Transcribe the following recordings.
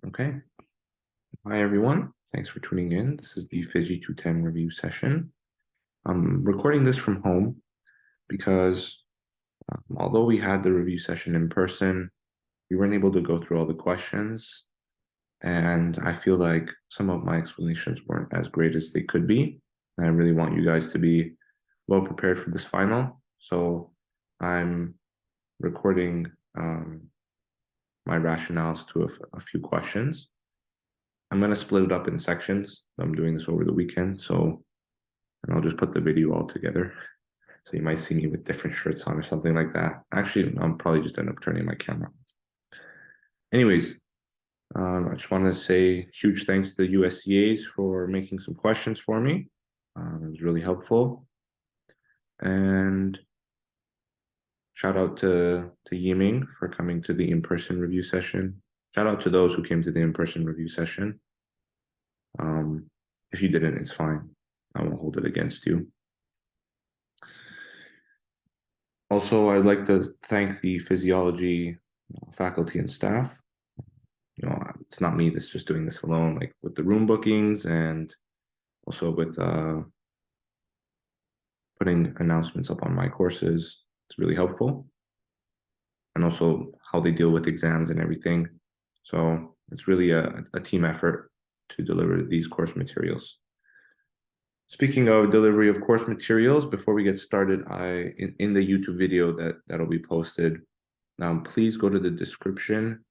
Okay. Hi, everyone. Thanks for tuning in. This is the PHGY 210 review session. I'm recording this from home because although we had the review session in person, we weren't able to go through all the questions. And I feel like some of my explanations weren't as great as they could be. And I really want you guys to be well prepared for this final. So I'm recording my rationales to a few questions. I'm going to split it up in sections. I'm doing this over the weekend, and I'll just put the video all together. So you might see me with different shirts on or something like that. Actually, I'll probably just end up turning my camera on. Anyways, I just want to say huge thanks to the USCAs for making some questions for me. It was really helpful. And shout out to Yiming for coming to the in-person review session. Shout out to those who came to the in-person review session. If you didn't, it's fine. I won't hold it against you. Also, I'd like to thank the physiology faculty and staff. It's not me that's just doing this alone, like with the room bookings and also with putting announcements up on my courses. It's really helpful. And also how they deal with exams and everything. So it's really a team effort to deliver these course materials. Speaking of delivery of course materials, before we get started, in the YouTube video that'll be posted, please go to the description,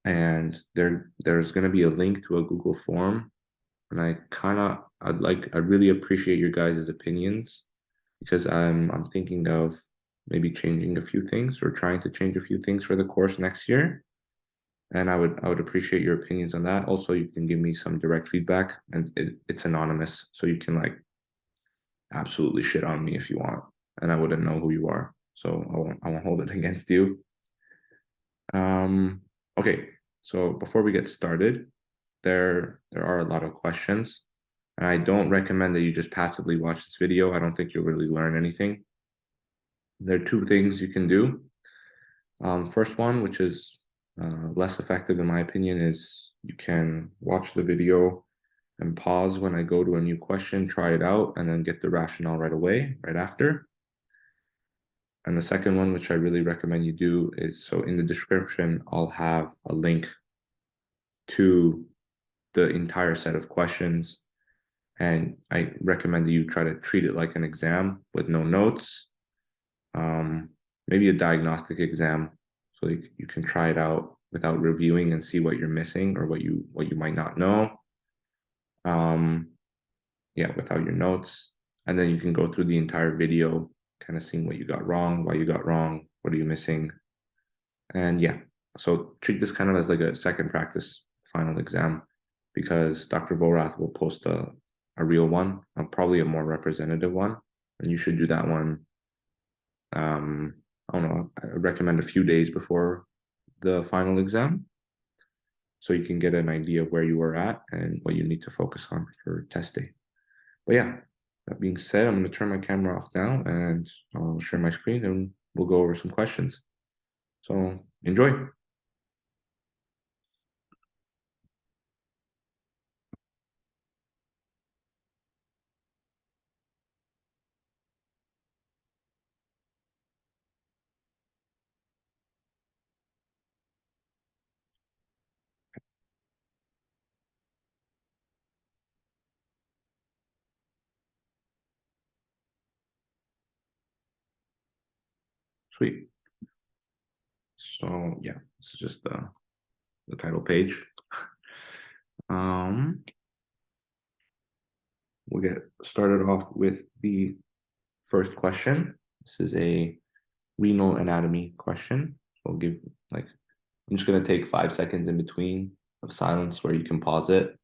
and there's going to be a link to a Google form. And I'd really appreciate your guys' opinions, because I'm thinking of maybe changing a few things or trying to change a few things for the course next year. And I would appreciate your opinions on that. Also, you can give me some direct feedback, and it's anonymous, so you can like absolutely shit on me if you want, and I wouldn't know who you are, so I won't hold it against you. Okay, so before we get started, there are a lot of questions, and I don't recommend that you just passively watch this video. I don't think you'll really learn anything. There are two things you can do. First one, which is less effective in my opinion, is you can watch the video and pause when I go to a new question, try it out, and then get the rationale right away, right after. And the second one, which I really recommend you do, is so in the description, I'll have a link to the entire set of questions. And I recommend that you try to treat it like an exam with no notes, maybe a diagnostic exam, so you can try it out without reviewing and see what you're missing or what you might not know. Yeah, without your notes. And then you can go through the entire video, kind of seeing what you got wrong, why you got wrong, what are you missing. And yeah, so treat this kind of as like a second practice final exam, because Dr. Vorath will post a real one, probably a more representative one, and you should do that one. I don't know, I recommend a few days before the final exam, so you can get an idea of where you are at and what you need to focus on for test day. But yeah, that being said, I'm going to turn my camera off now, and I'll share my screen, and we'll go over some questions. So enjoy. Sweet. So yeah, this is just the title page. We'll get started off with the first question. This is a renal anatomy question. So I'll give I'm just gonna take 5 seconds in between of silence where you can pause it,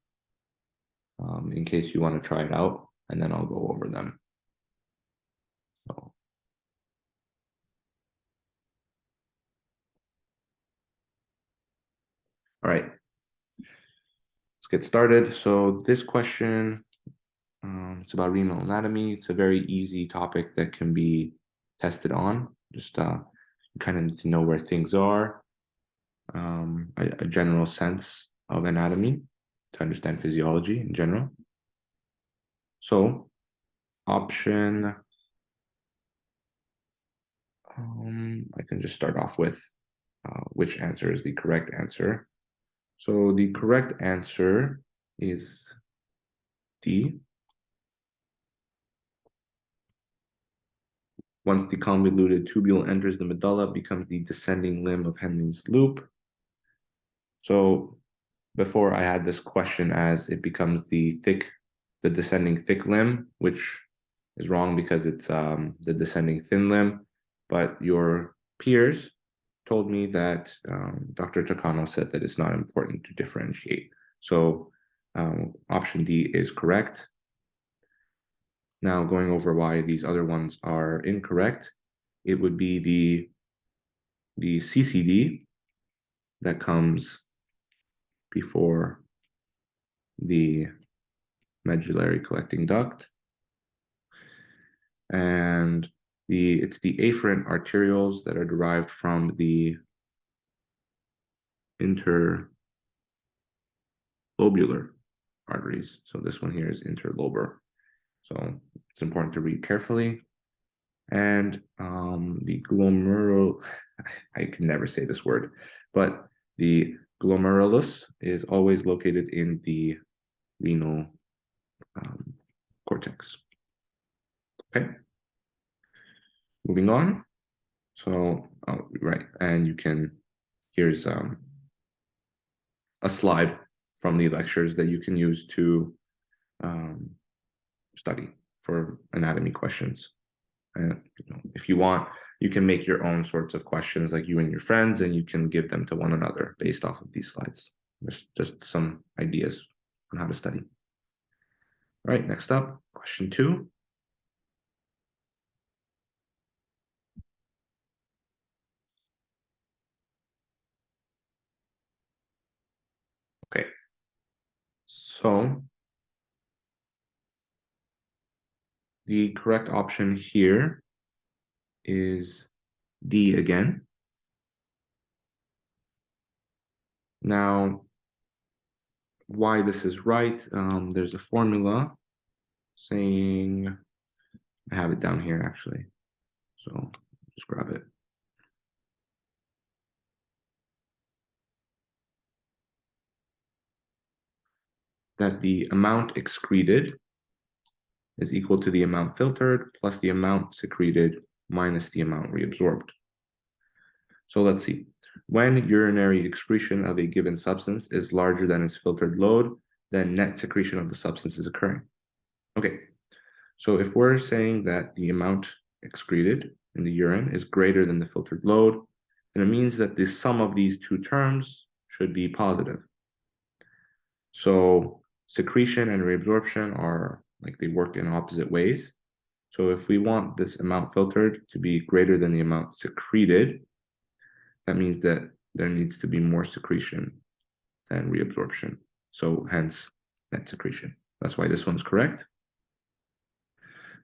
in case you want to try it out, and then I'll go over them. So. All right, let's get started. So this question, it's about renal anatomy. It's a very easy topic that can be tested on. Just you kind of need to know where things are, a general sense of anatomy to understand physiology in general. So option, I can just start off with which answer is the correct answer. So the correct answer is D. Once the convoluted tubule enters the medulla, it becomes the descending limb of Henle's loop. So before I had this question as it becomes the descending thick limb, which is wrong because it's the descending thin limb. But your peers told me that Dr. Takano said that it's not important to differentiate. So option D is correct. Now going over why these other ones are incorrect, it would be the CCD that comes before the medullary collecting duct. And it's the afferent arterioles that are derived from the interlobular arteries. So this one here is interlobar. So it's important to read carefully. And the glomerular, I can never say this word, but the glomerulus is always located in the renal cortex. Okay, moving on. So, right, and here's a slide from the lectures that you can use to study for anatomy questions. And if you want, you can make your own sorts of questions, like you and your friends, and you can give them to one another based off of these slides. There's just some ideas on how to study. All right, next up, question 2. Okay, so the correct option here is D again. Now, why this is right, there's a formula saying, I have it down here actually, so just grab it. That the amount excreted is equal to the amount filtered plus the amount secreted minus the amount reabsorbed. So let's see. When urinary excretion of a given substance is larger than its filtered load, then net secretion of the substance is occurring. Okay, so if we're saying that the amount excreted in the urine is greater than the filtered load, then it means that the sum of these two terms should be positive. So secretion and reabsorption are like they work in opposite ways. So if we want this amount filtered to be greater than the amount secreted, that means that there needs to be more secretion than reabsorption. So hence net secretion. That's why this one's correct.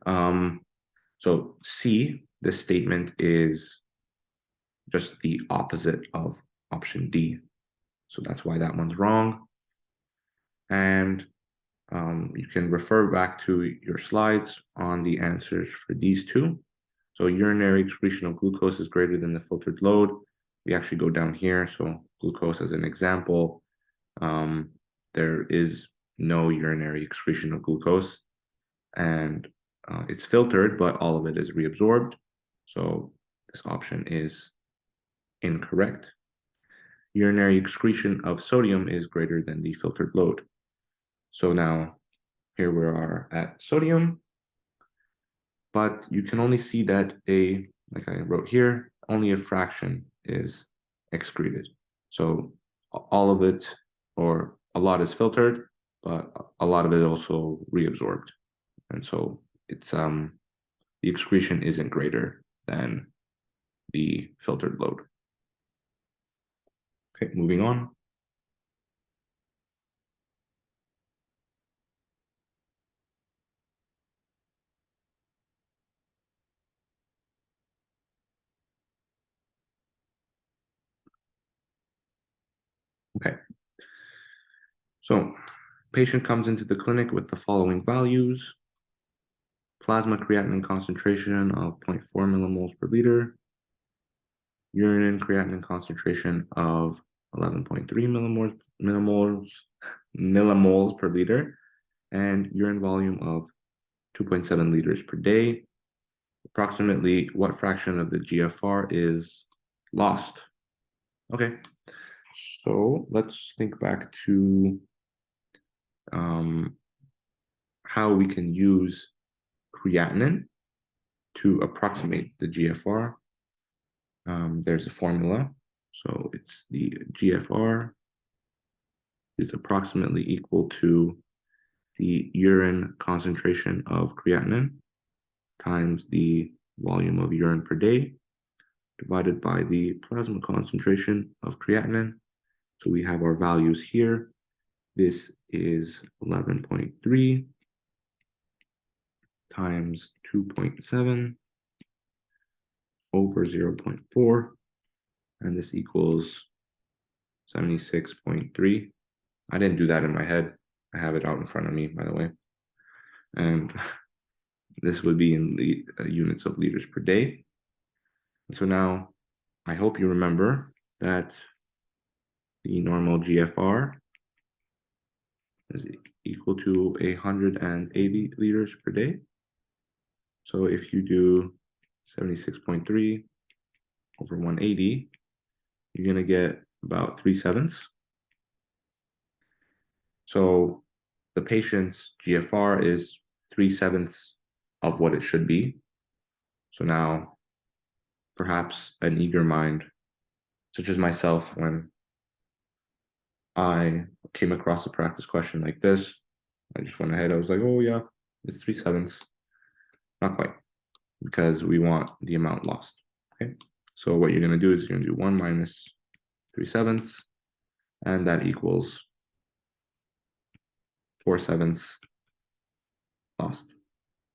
So C, this statement is just the opposite of option D. So that's why that one's wrong. And you can refer back to your slides on the answers for these two. So urinary excretion of glucose is greater than the filtered load. We actually go down here. So glucose as an example, there is no urinary excretion of glucose, and it's filtered, but all of it is reabsorbed. So this option is incorrect. Urinary excretion of sodium is greater than the filtered load. So now here we are at sodium, but you can only see that like I wrote here, only a fraction is excreted. So all of it, or a lot, is filtered, but a lot of it also reabsorbed. And so it's the excretion isn't greater than the filtered load. Okay, moving on. Okay. So, patient comes into the clinic with the following values: plasma creatinine concentration of 0.4 millimoles per liter, urine creatinine concentration of 11.3 millimoles per liter, and urine volume of 2.7 liters per day. Approximately what fraction of the GFR is lost? Okay, so let's think back to how we can use creatinine to approximate the GFR. There's a formula. So it's the GFR is approximately equal to the urine concentration of creatinine times the volume of urine per day divided by the plasma concentration of creatinine. So we have our values here. This is 11.3 times 2.7 over 0.4, and this equals 76.3. I didn't do that in my head. I have it out in front of me, by the way. And this would be in the units of liters per day. So now I hope you remember that the normal GFR is equal to 180 liters per day. So if you do 76.3 over 180, you're going to get about 3/7. So the patient's GFR is 3/7 of what it should be. So now perhaps an eager mind, such as myself, when I came across a practice question like this, I just went ahead. I was like, oh yeah, it's 3/7. Not quite, because we want the amount lost. Okay. So what you're going to do is you're going to do 1 minus 3/7, and that equals 4/7 lost,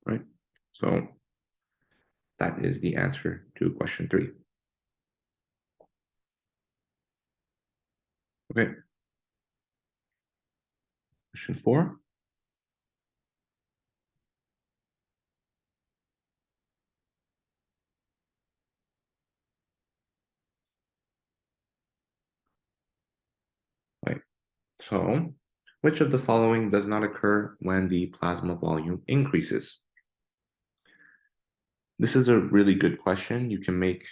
right? So that is the answer to question 3. Okay. Question 4. Right. So, which of the following does not occur when the plasma volume increases? This is a really good question. You can make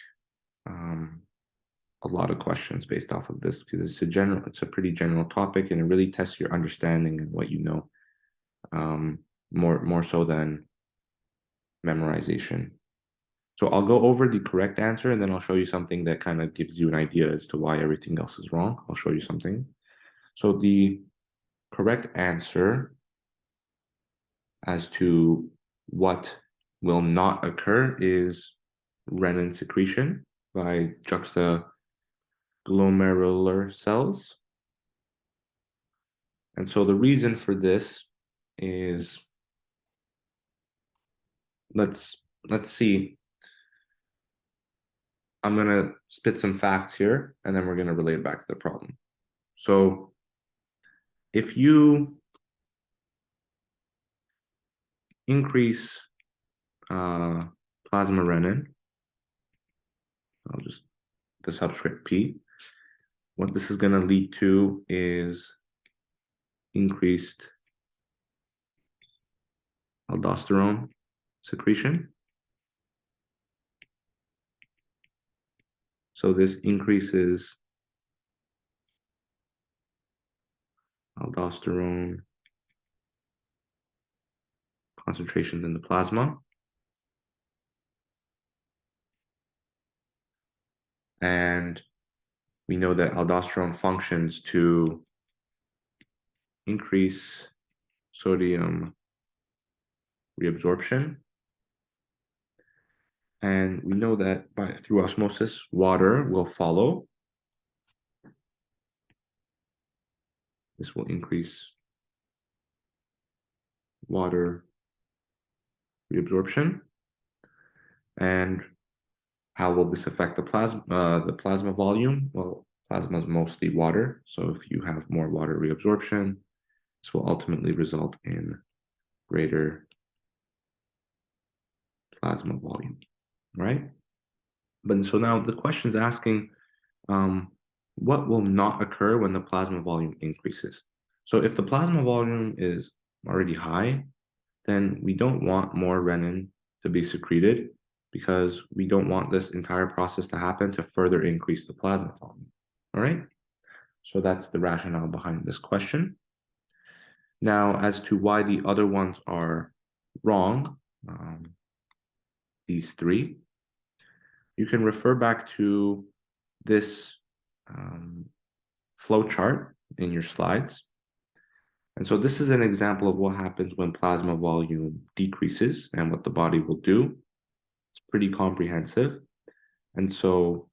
a lot of questions based off of this because it's a pretty general topic, and it really tests your understanding and what you know, more so than memorization. So I'll go over the correct answer, and then I'll show you something that kind of gives you an idea as to why everything else is wrong. I'll show you something. So the correct answer as to what will not occur is renin secretion by juxtaglomerular cells. And so the reason for this is, let's see. I'm going to spit some facts here, and then we're going to relate it back to the problem. So if you increase plasma renin, I'll just the subscript P, what this is going to lead to is increased aldosterone secretion. So this increases aldosterone concentrations in the plasma. And we know that aldosterone functions to increase sodium reabsorption. And we know that through osmosis, water will follow. This will increase water reabsorption. And how will this affect the plasma volume? Well, plasma is mostly water. So if you have more water reabsorption, This will ultimately result in greater plasma volume, right? But so now the question is asking, what will not occur when the plasma volume increases? So if the plasma volume is already high, then we don't want more renin to be secreted because we don't want this entire process to happen to further increase the plasma volume. All right? So that's the rationale behind this question. Now, as to why the other ones are wrong, these three, you can refer back to this flow chart in your slides. And so this is an example of what happens when plasma volume decreases and what the body will do. It's pretty comprehensive. And so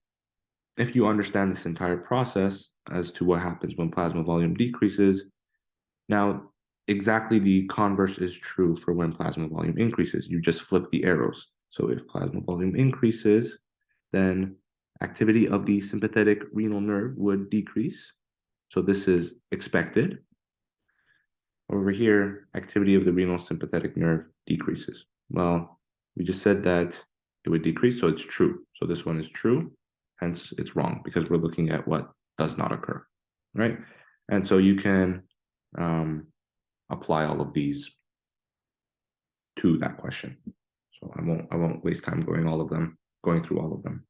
if you understand this entire process as to what happens when plasma volume decreases, now exactly the converse is true for when plasma volume increases. You just flip the arrows. So if plasma volume increases, then activity of the sympathetic renal nerve would decrease. So this is expected. Over here, activity of the renal sympathetic nerve decreases. Well, we just said that it would decrease, so it's true. So this one is true, hence it's wrong because we're looking at what does not occur, right? And so you can apply all of these to that question. So I won't waste time going through all of them.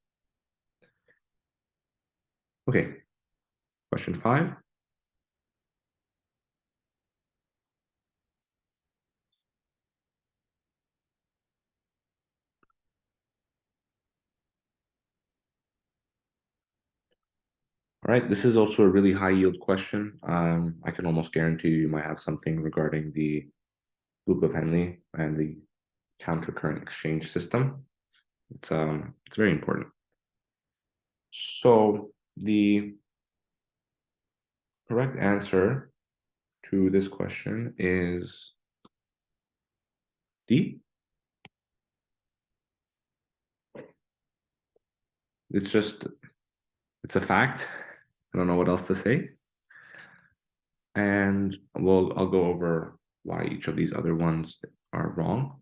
Okay, question 5. All right, this is also a really high yield question. I can almost guarantee you might have something regarding the loop of Henle and the countercurrent exchange system. It's very important. So the correct answer to this question is D. It's a fact. I don't know what else to say. And I'll go over why each of these other ones are wrong.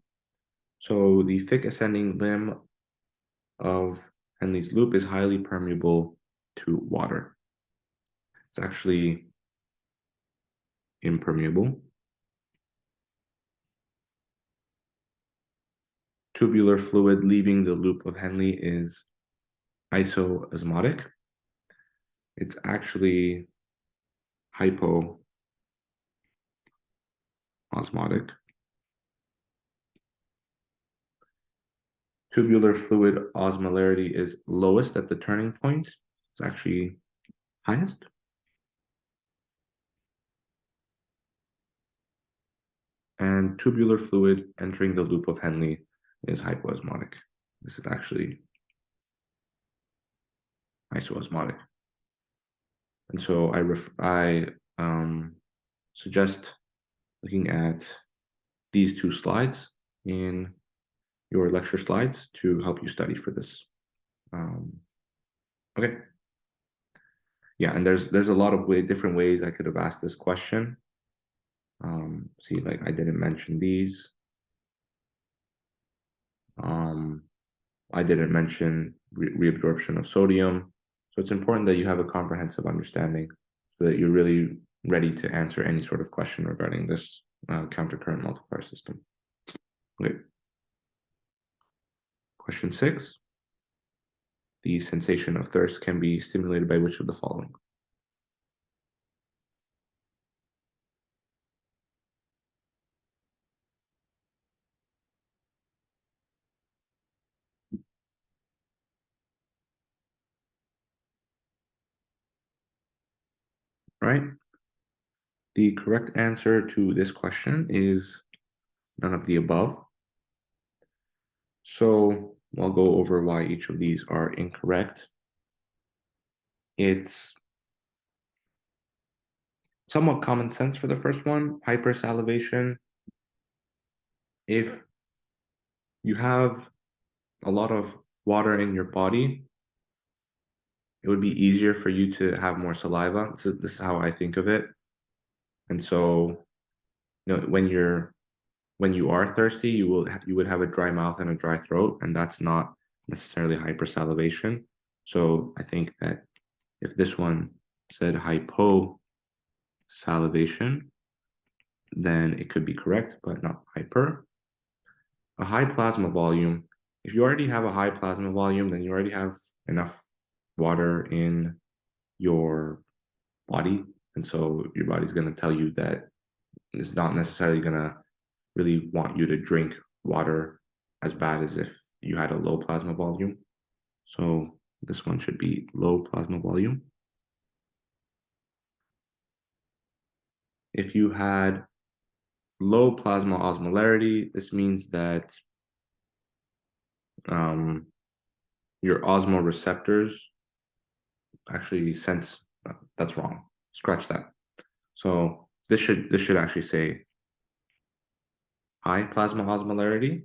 So the thick ascending limb of Henle's loop is highly permeable to water. It's actually impermeable. Tubular fluid leaving the loop of Henle is isoosmotic. It's actually hypoosmotic. Tubular fluid osmolarity is lowest at the turning point. It's actually highest. And tubular fluid entering the loop of Henle is hypoosmotic. This is actually isoosmotic. And so I suggest looking at these two slides in your lecture slides to help you study for this. Okay. Yeah, and there's a lot of different ways I could have asked this question. See, like I didn't mention these. I didn't mention reabsorption of sodium. So it's important that you have a comprehensive understanding so that you're really ready to answer any sort of question regarding this countercurrent multiplier system. Okay. Question 6. The sensation of thirst can be stimulated by which of the following? Right? The correct answer to this question is none of the above. So I'll go over why each of these are incorrect. It's somewhat common sense for the first one, hypersalivation. If you have a lot of water in your body, it would be easier for you to have more saliva. This is how I think of it. And so when you are thirsty, you would have a dry mouth and a dry throat, and that's not necessarily hypersalivation. So I think that if this one said hyposalivation, then it could be correct, but not hyper. A high plasma volume. If you already have a high plasma volume, then you already have enough water in your body. And so your body's going to tell you that it's not necessarily going to really want you to drink water as bad as if you had a low plasma volume. So this one should be low plasma volume. If you had low plasma osmolarity, this means that your osmoreceptors actually sense, that's wrong. Scratch that. So this should actually say high plasma osmolarity.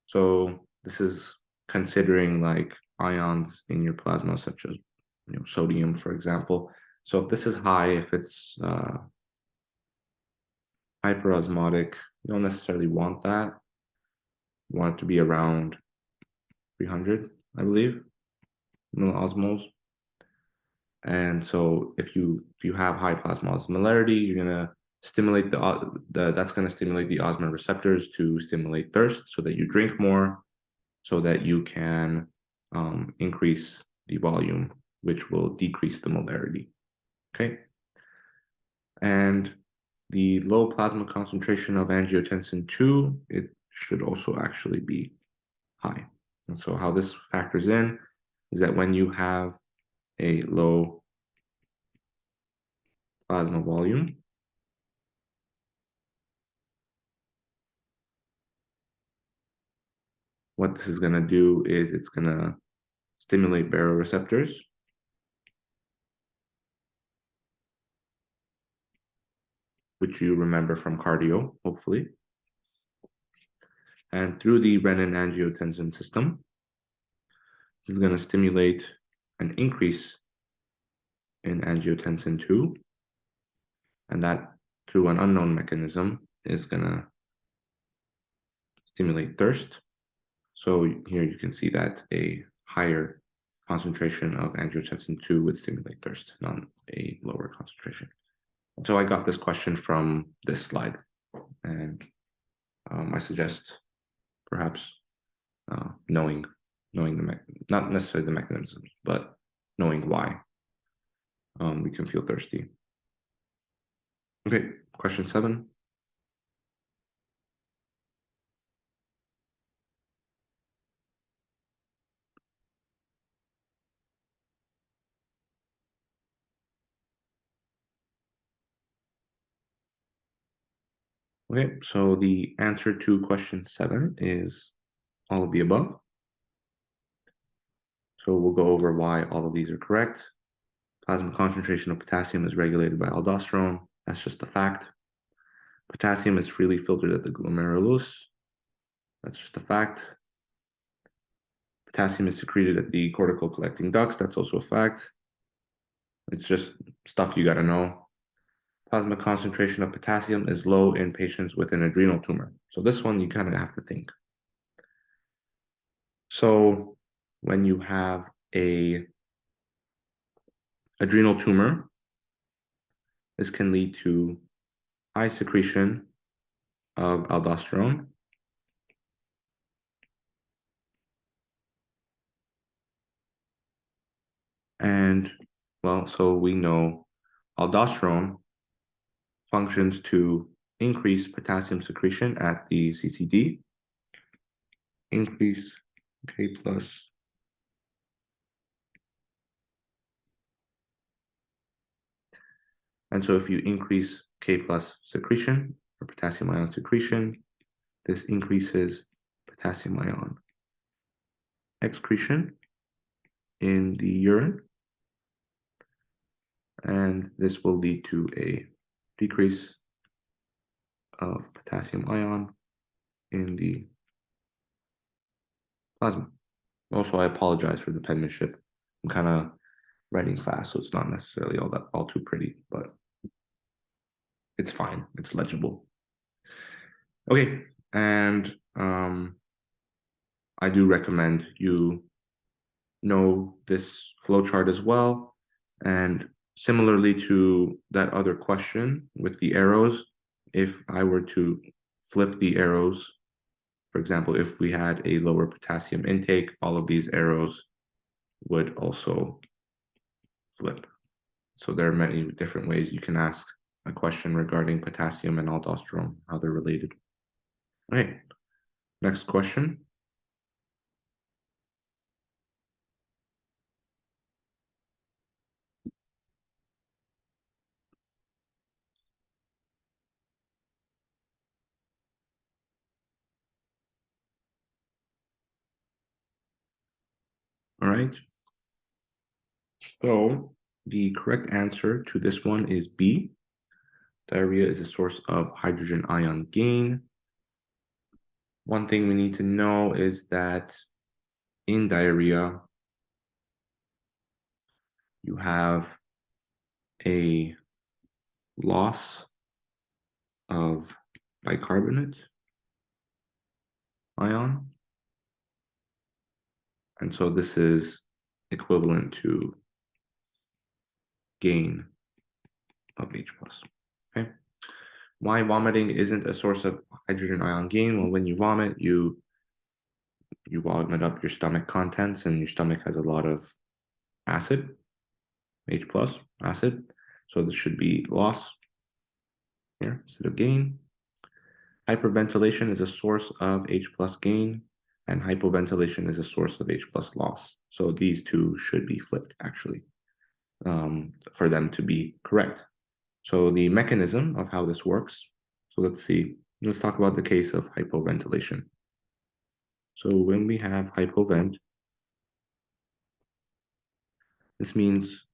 So this is considering like ions in your plasma, such as sodium, for example. So if this is high, if it's hyperosmotic, you don't necessarily want that. You want it to be around 300, I believe, milliosmoles. And so if you have high plasma osmolarity, you're gonna stimulate that's gonna stimulate the osmoreceptors to stimulate thirst, so that you drink more, so that you can increase the volume, which will decrease the molarity. Okay. And the low plasma concentration of angiotensin 2, it should also actually be high. And so how this factors in is that when you have a low plasma volume, what this is going to do is it's going to stimulate baroreceptors, which you remember from cardio, hopefully. And through the renin-angiotensin system, this is going to stimulate an increase in angiotensin 2, and that, through an unknown mechanism, is going to stimulate thirst. So here you can see that a higher concentration of angiotensin 2 would stimulate thirst, not a lower concentration. So I got this question from this slide, and I suggest perhaps knowing not necessarily the mechanisms, but knowing why we can feel thirsty. Okay, question 7. Okay, so the answer to question 7 is all of the above. So we'll go over why all of these are correct. Plasma concentration of potassium is regulated by aldosterone. That's just a fact. Potassium is freely filtered at the glomerulus. That's just a fact. Potassium is secreted at the cortical collecting ducts. That's also a fact. It's just stuff you got to know. Plasma concentration of potassium is low in patients with an adrenal tumor. So this one you kind of have to think. So when you have a adrenal tumor, this can lead to high secretion of aldosterone, and well, so we know aldosterone functions to increase potassium secretion at the CCD, increase K plus and so if you increase K plus secretion or potassium ion secretion, this increases potassium ion excretion in the urine, and this will lead to a decrease of potassium ion in the plasma. Also, I apologize for the penmanship. I'm kind of writing fast, so it's not necessarily all too pretty, but it's fine. It's legible. Okay, and I do recommend you know this flowchart as well. And similarly to that other question with the arrows, if I were to flip the arrows, for example, if we had a lower potassium intake, all of these arrows would also flip. So there are many different ways you can ask a question regarding potassium and aldosterone, how they're related. Okay, next question. All right. So the correct answer to this one is B. Diarrhea is a source of hydrogen ion gain. One thing we need to know is that in diarrhea, you have a loss of bicarbonate ion. And so this is equivalent to gain of H plus. Okay. Why vomiting isn't a source of hydrogen ion gain? Well, when you vomit, you vomit up your stomach contents, and your stomach has a lot of acid, H plus acid. So this should be loss here instead of gain. Hyperventilation is a source of H plus gain, and hypoventilation is a source of H plus loss. So these two should be flipped actually for them to be correct. So the mechanism of how this works. So let's see. Let's talk about the case of hypoventilation. So when we have hypovent, this means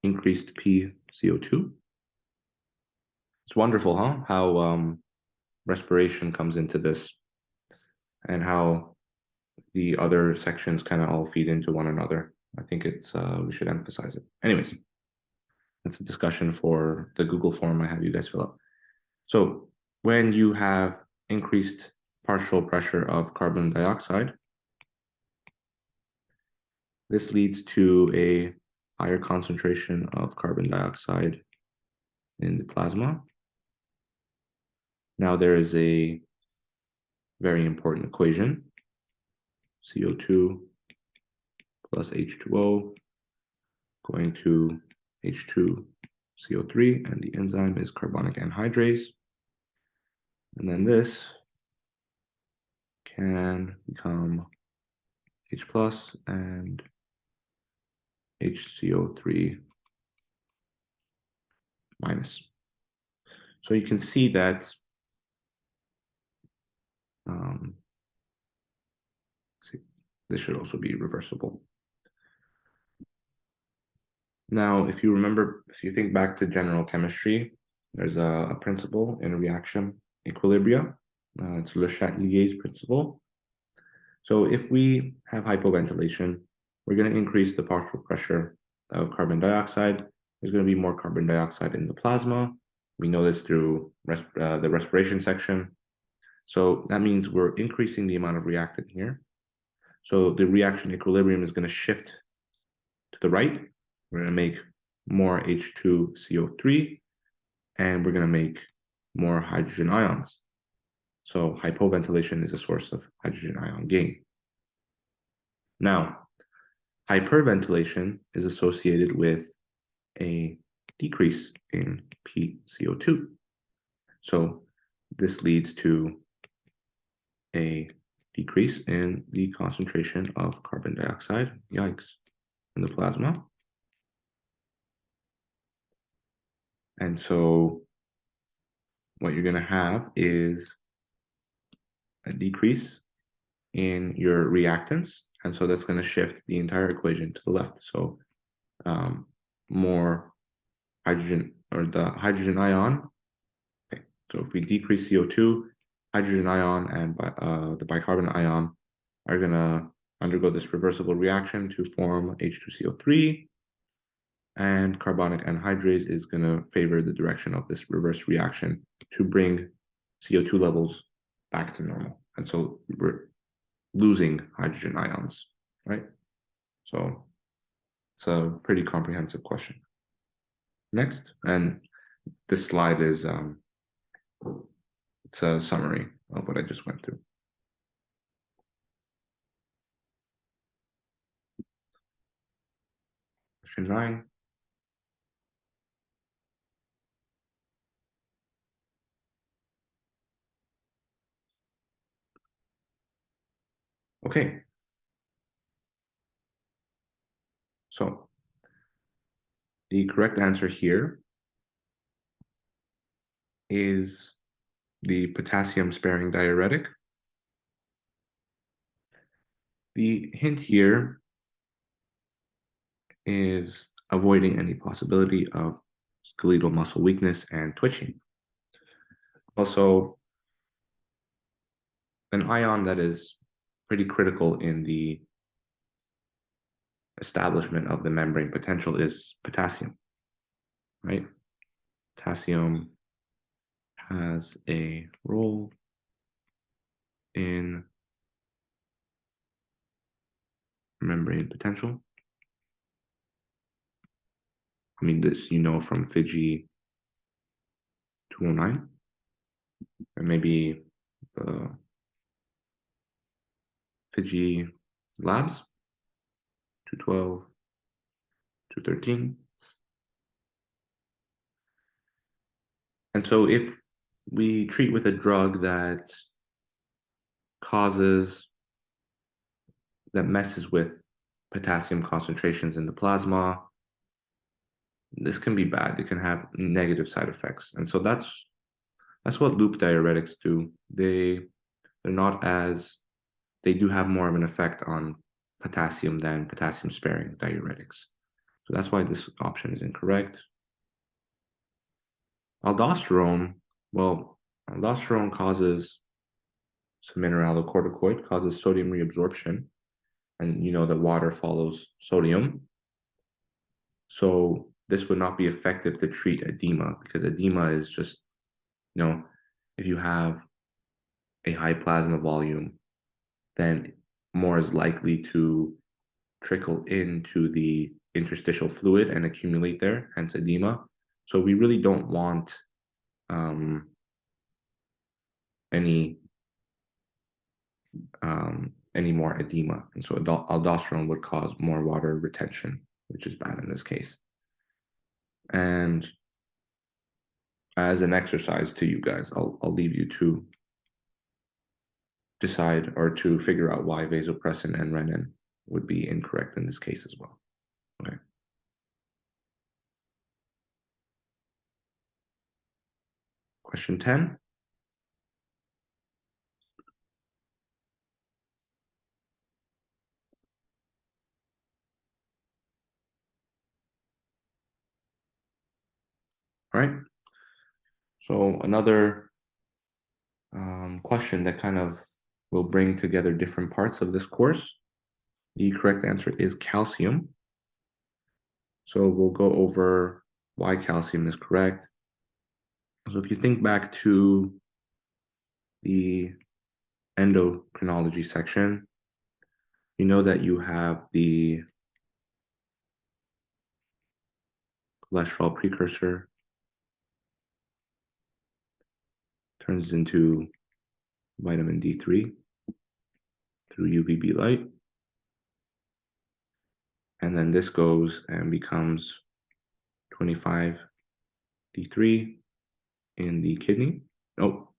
increased PCO2. It's wonderful, huh? How respiration comes into this and how the other sections kind of all feed into one another. I think it's we should emphasize it. Anyways, that's a discussion for the Google form I have you guys fill out. So when you have increased partial pressure of carbon dioxide, this leads to a higher concentration of carbon dioxide in the plasma. Now there is a very important equation, CO2 plus H2O going to H2CO3, and the enzyme is carbonic anhydrase. And then this can become H plus and HCO3 minus. So you can see that this should also be reversible. Now, if you remember, if you think back to general chemistry, there's a principle in reaction equilibria. It's Le Chatelier's principle. So if we have hypoventilation, we're going to increase the partial pressure of carbon dioxide. There's going to be more carbon dioxide in the plasma. We know this through the respiration section. So that means we're increasing the amount of reactant here. So the reaction equilibrium is going to shift to the right. We're going to make more H2CO3, and we're going to make more hydrogen ions. So hypoventilation is a source of hydrogen ion gain. Now, hyperventilation is associated with a decrease in PCO2. So this leads to a decrease in the concentration of carbon dioxide, yikes, in the plasma. And so what you're going to have is a decrease in your reactants. And so that's going to shift the entire equation to the left. So more hydrogen, or the hydrogen ion. Okay. So if we decrease CO2, hydrogen ion and the bicarbonate ion are going to undergo this reversible reaction to form H2CO3. And carbonic anhydrase is going to favor the direction of this reverse reaction to bring CO2 levels back to normal. And so we're losing hydrogen ions, right? So it's a pretty comprehensive question. Next, and this slide is it's a summary of what I just went through. Question 9. Okay. So the correct answer here is the potassium-sparing diuretic. The hint here is avoiding any possibility of skeletal muscle weakness and twitching. Also, an ion that is pretty critical in the establishment of the membrane potential is potassium, right? Potassium has a role in membrane potential. I mean, this you know from PHGY 209, and maybe the PHGY labs 212, 213. And so if we treat with a drug that messes with potassium concentrations in the plasma, this can be bad. It can have negative side effects. And so that's what loop diuretics do. They do have more of an effect on potassium than potassium sparing diuretics. So that's why this option is incorrect. Aldosterone, well, aldosterone causes some mineralocorticoid, causes sodium reabsorption. And you know that water follows sodium. So this would not be effective to treat edema, because edema is just, if you have a high plasma volume, then more is likely to trickle into the interstitial fluid and accumulate there, hence edema. So we really don't want any more edema. And so aldosterone would cause more water retention, which is bad in this case. And as an exercise to you guys, I'll leave you to decide or to figure out why vasopressin and renin would be incorrect in this case as well. Okay. Question 10. All right. So another question that kind of will bring together different parts of this course. The correct answer is calcium. So we'll go over why calcium is correct. So if you think back to the endocrinology section, you know that you have the cholesterol precursor turns into vitamin D3 through UVB light. And then this goes and becomes 25 D3 in the kidney. Oh,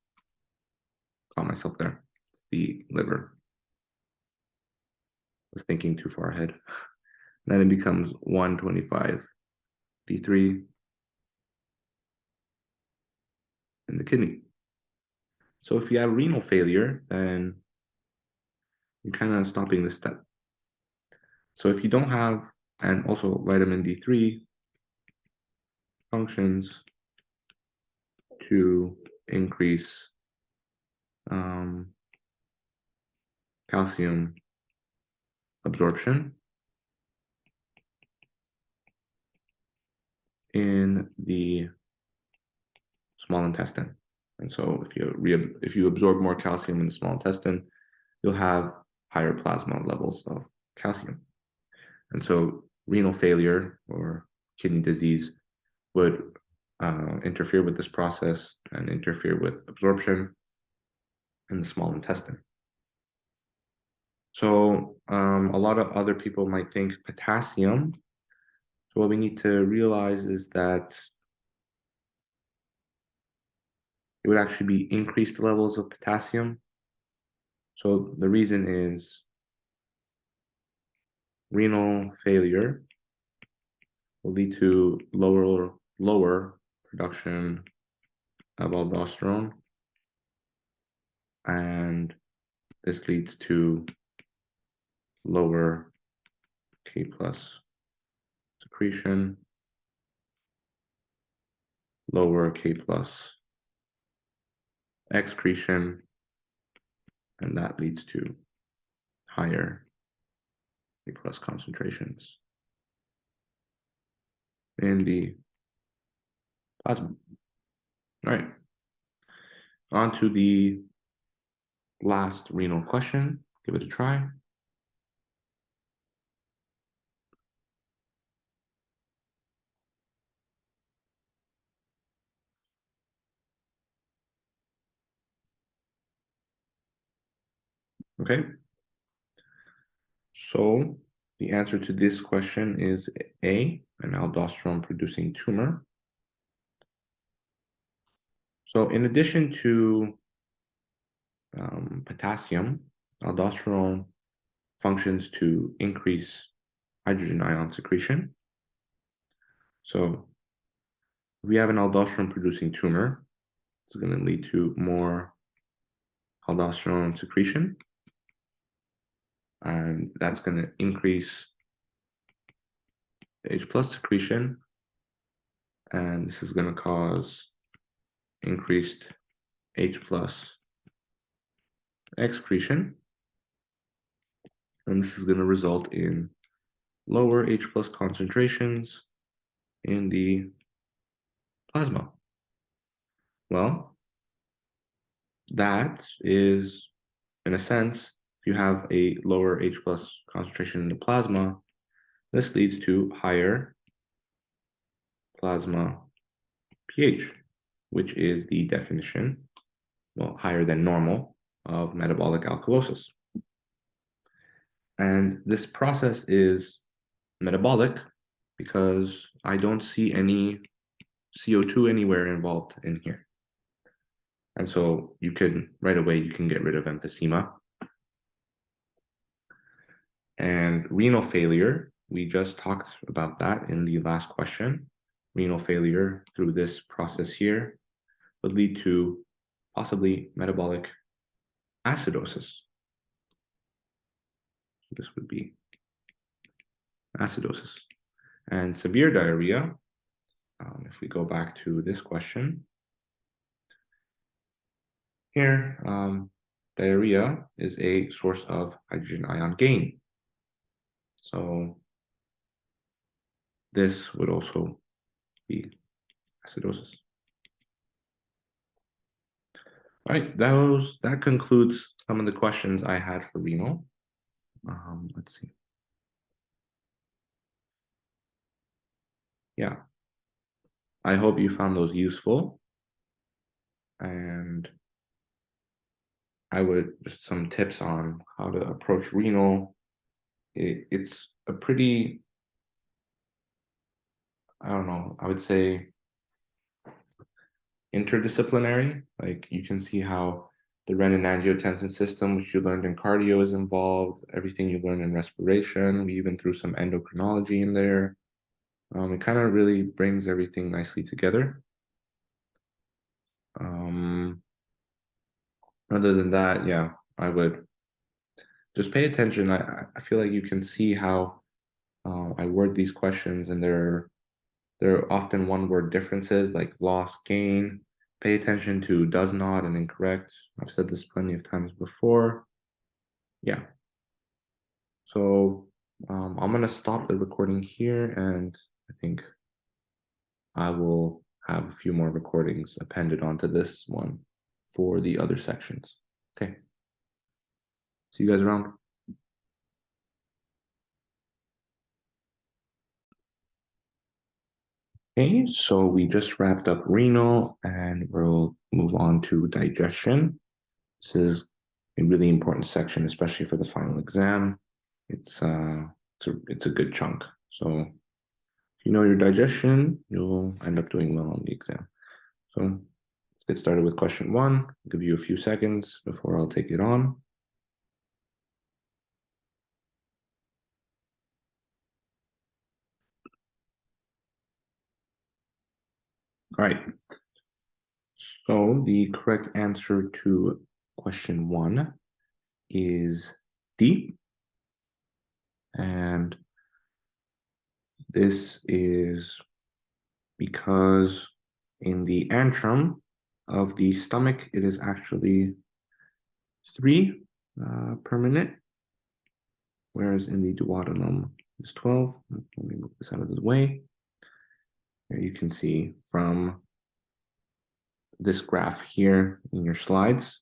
caught myself there. It's the liver. I was thinking too far ahead. Then it becomes 125 D3 in the kidney. So if you have renal failure, then you're kind of stopping this step. So if you don't have, and also vitamin D3 functions to increase calcium absorption in the small intestine. And so if you absorb more calcium in the small intestine, you'll have higher plasma levels of calcium. And so renal failure or kidney disease would interfere with this process and interfere with absorption in the small intestine. So a lot of other people might think potassium. So what we need to realize is that it would actually be increased levels of potassium. So the reason is renal failure will lead to lower production of aldosterone, and this leads to lower K plus secretion, lower K plus excretion, and that leads to higher K plus concentrations in the plasma. All right, on to the last renal question. Give it a try. Okay. So the answer to this question is A, an aldosterone-producing tumor. So in addition to potassium, aldosterone functions to increase hydrogen ion secretion. So if we have an aldosterone-producing tumor, it's going to lead to more aldosterone secretion, and that's going to increase H plus secretion, and this is going to cause increased H plus excretion, and this is going to result in lower H plus concentrations in the plasma. Well, that is, in a sense, if you have a lower H plus concentration in the plasma, this leads to higher plasma pH, which is the definition, well, higher than normal, of metabolic alkalosis. And this process is metabolic because I don't see any CO2 anywhere involved in here. And so you can, right away, you can get rid of emphysema. And renal failure, we just talked about that in the last question. Renal failure through this process here would lead to possibly metabolic acidosis. This would be acidosis. And severe diarrhea, if we go back to this question, here, diarrhea is a source of hydrogen ion gain. So this would also be acidosis. All right, that concludes some of the questions I had for renal. Let's see. Yeah, I hope you found those useful. And I would just some tips on how to approach renal. It's a pretty, I don't know, I would say interdisciplinary. Like you can see how the renin-angiotensin system, which you learned in cardio, is involved. Everything you learn in respiration. We even threw some endocrinology in there. It kind of really brings everything nicely together. Other than that, yeah, I would just pay attention. I feel like you can see how I word these questions, and there are often one-word differences like loss, gain. Pay attention to does not and incorrect. I've said this plenty of times before. Yeah. So I'm going to stop the recording here, and I think I will have a few more recordings appended onto this one. for the other sections. Okay. See you guys around. Okay, so we just wrapped up renal and we'll move on to digestion. This is a really important section, especially for the final exam. It's a good chunk. So if you know your digestion, you'll end up doing well on the exam. So let's get started with question one. I'll give you a few seconds before I'll take it on. All right. So the correct answer to question one is D. And this is because in the antrum of the stomach, it is actually 3 per minute, whereas in the duodenum is 12. Let me move this out of the way. Here you can see from this graph here in your slides,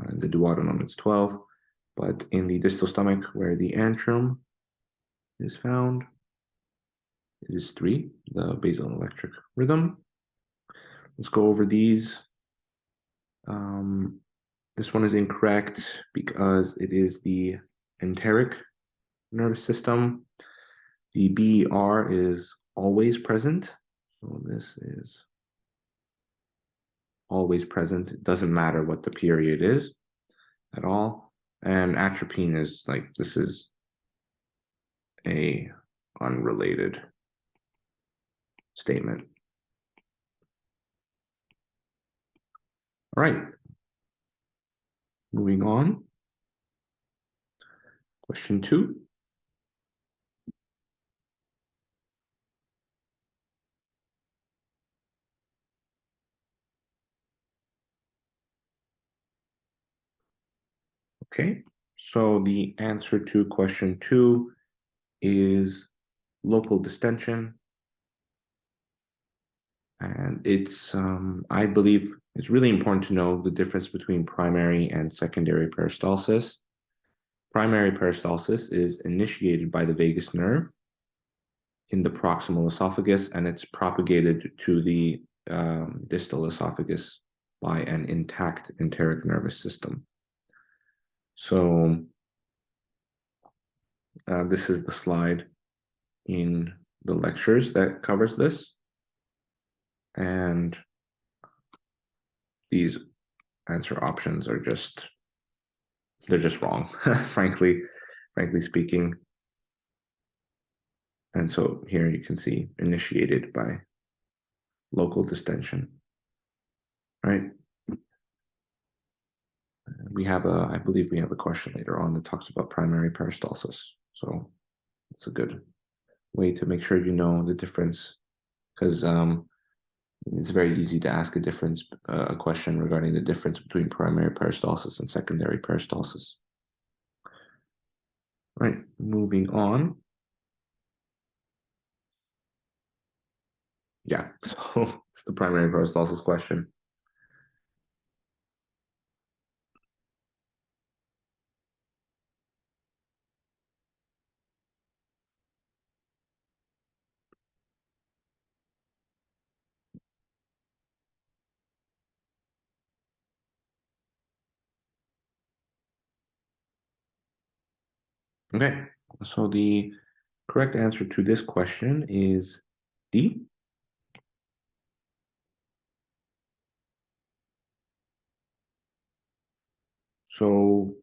in the duodenum it's 12, but in the distal stomach where the antrum is found, it is 3, the basal electric rhythm. Let's go over these. This one is incorrect because it is the enteric nervous system. The BR is always present. So this is always present. It doesn't matter what the period is at all. And atropine is like, this is a unrelated statement. All right. Moving on. Question 2. Okay, so the answer to question 2 is local distension. And it's, I believe, it's really important to know the difference between primary and secondary peristalsis. Primary peristalsis is initiated by the vagus nerve in the proximal esophagus, and it's propagated to the distal esophagus by an intact enteric nervous system. So this is the slide in the lectures that covers this. And these answer options are just, they're just wrong, frankly speaking. And so here you can see initiated by local distension. All right. We have I believe we have a question later on that talks about primary peristalsis. So it's a good way to make sure you know the difference, because it's very easy to ask a question regarding the difference between primary peristalsis and secondary peristalsis. All right, moving on. Yeah, so it's the primary peristalsis question. Okay, so the correct answer to this question is D. So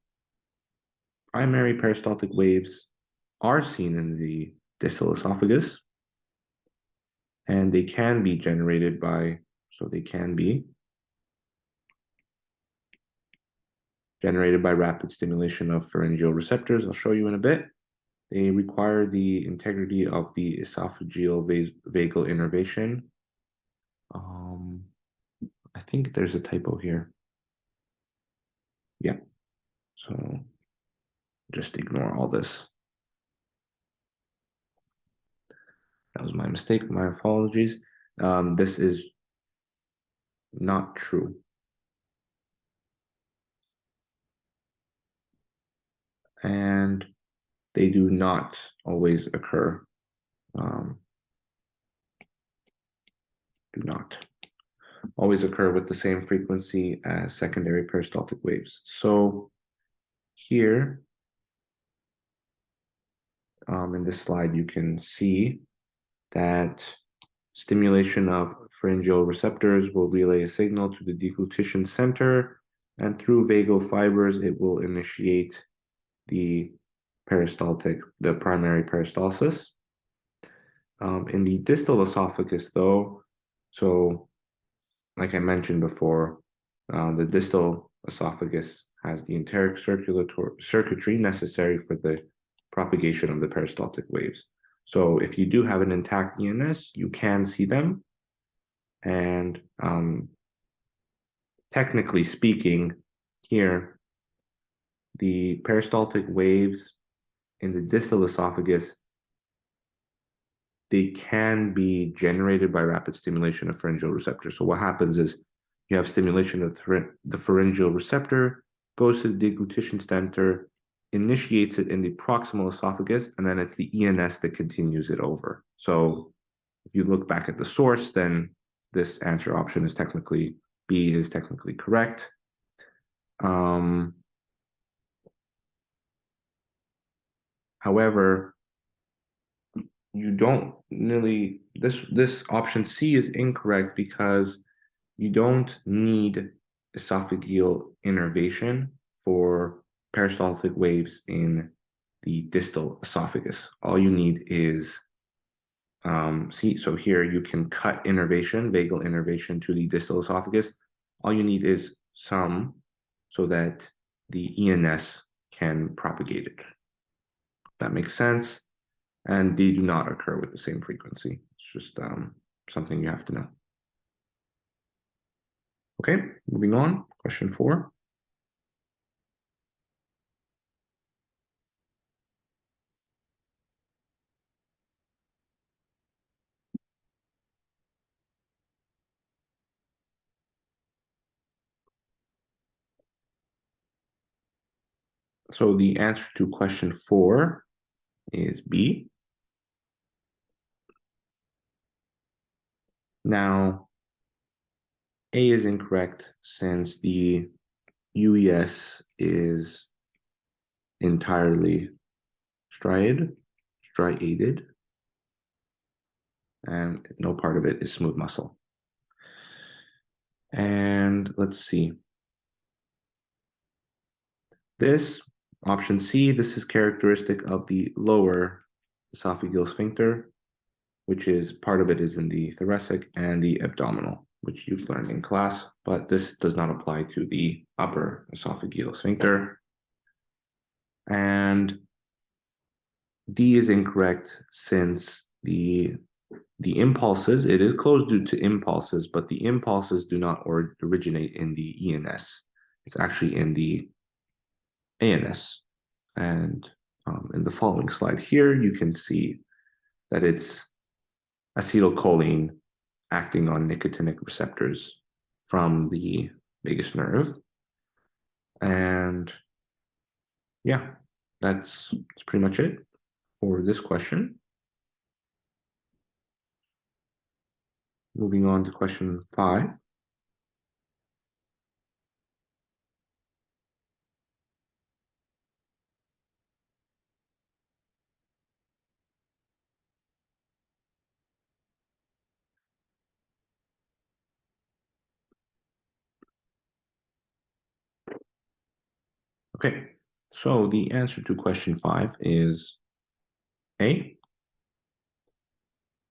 primary peristaltic waves are seen in the distal esophagus, and they can be generated by, so they can be generated by rapid stimulation of pharyngeal receptors. I'll show you in a bit. They require the integrity of the esophageal vagal innervation. I think there's a typo here. Yeah, so just ignore all this. That was my mistake, my apologies. This is not true. and they do not always occur. Do not always occur with the same frequency as secondary peristaltic waves. So here, in this slide, you can see that stimulation of pharyngeal receptors will relay a signal to the deglutition center, and through vagal fibers, it will initiate the primary peristalsis. In the distal esophagus, though, so like I mentioned before, the distal esophagus has the enteric circuitry necessary for the propagation of the peristaltic waves. So if you do have an intact ENS, you can see them. And technically speaking, here, the peristaltic waves in the distal esophagus, they can be generated by rapid stimulation of pharyngeal receptors. So what happens is you have stimulation of the pharyngeal receptor, goes to the deglutition center, initiates it in the proximal esophagus, and then it's the ENS that continues it over. So if you look back at the source, then this answer option is technically, B is technically correct. However, you don't really, this option C is incorrect because you don't need esophageal innervation for peristaltic waves in the distal esophagus. All you need is, so here you can cut innervation, vagal innervation to the distal esophagus. All you need is some so that the ENS can propagate it. That makes sense. And they do not occur with the same frequency. It's just something you have to know. Okay, moving on, question 4. So the answer to question 4 is B. Now, A is incorrect since the UES is entirely striated, and no part of it is smooth muscle. And let's see. This, option C, this is characteristic of the lower esophageal sphincter, which is part of it is in the thoracic and the abdominal, which you've learned in class, but this does not apply to the upper esophageal sphincter. And D is incorrect since the impulses, it is closed due to impulses, but the impulses do not originate in the ENS. It's actually in the ANS. And in the following slide here, you can see that it's acetylcholine acting on nicotinic receptors from the vagus nerve. And yeah, that's pretty much it for this question. Moving on to question 5. Okay, so the answer to question 5 is A.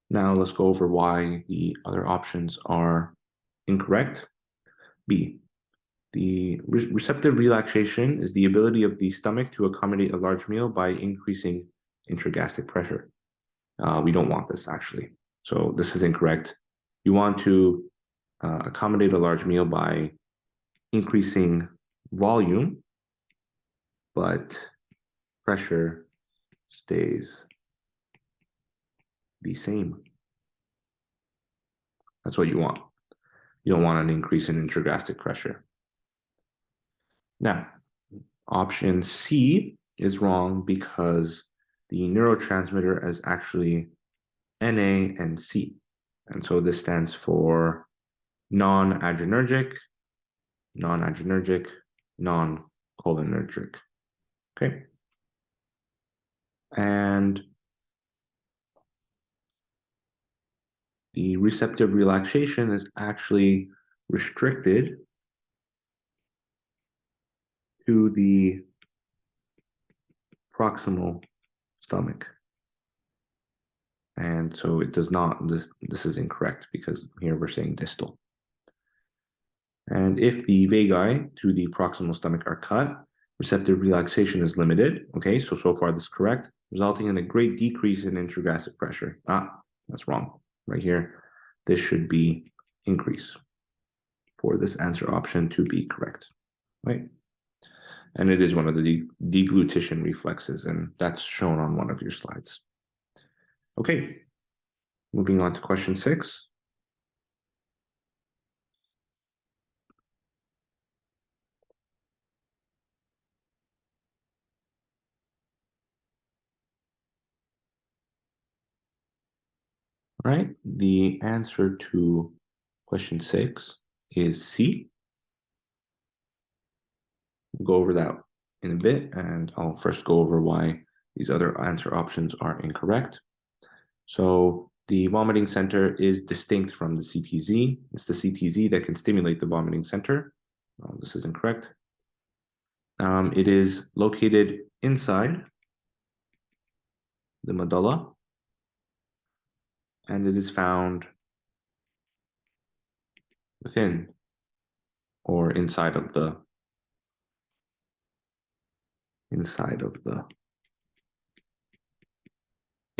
Now let's go over why the other options are incorrect. B. The receptive relaxation is the ability of the stomach to accommodate a large meal by increasing intragastric pressure. We don't want this, actually. So this is incorrect. You want to accommodate a large meal by increasing volume, but pressure stays the same. That's what you want. You don't want an increase in intragastric pressure. Now, option C is wrong because the neurotransmitter is actually NA and C. And so this stands for non-adrenergic, non-adrenergic, non-cholinergic. Okay. And the receptive relaxation is actually restricted to the proximal stomach. And so it does not, this is incorrect because here we're saying distal. And if the vagi to the proximal stomach are cut, receptive relaxation is limited. Okay, so far this is correct, resulting in a great decrease in intragastric pressure. That's wrong. Right here, this should be increase for this answer option to be correct, right? And it is one of the deglutition reflexes, and that's shown on one of your slides. Okay, moving on to question 6. All right, the answer to question 6 is C. We'll go over that in a bit, and I'll first go over why these other answer options are incorrect. So the vomiting center is distinct from the CTZ. It's the CTZ that can stimulate the vomiting center. This is incorrect. It is located inside the medulla, and it is found within or inside of the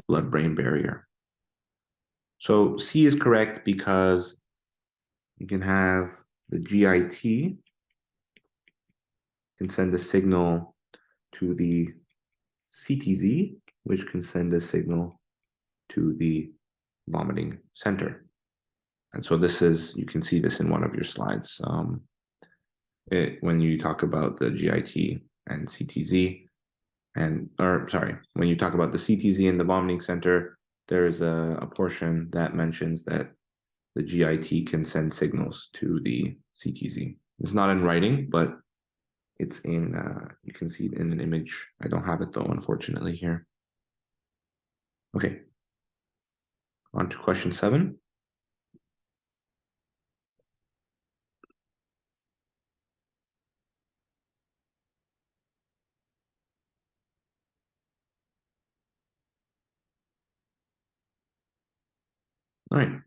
blood-brain barrier. So C is correct because you can have the GIT can send a signal to the CTZ, which can send a signal to the vomiting center. And so this is, you can see this in one of your slides. When you talk about the GIT and CTZ, when you talk about the CTZ and the vomiting center, there is a portion that mentions that the GIT can send signals to the CTZ. It's not in writing, but it's in, you can see it in an image. I don't have it though, unfortunately, here. Okay. On to question 7. All right.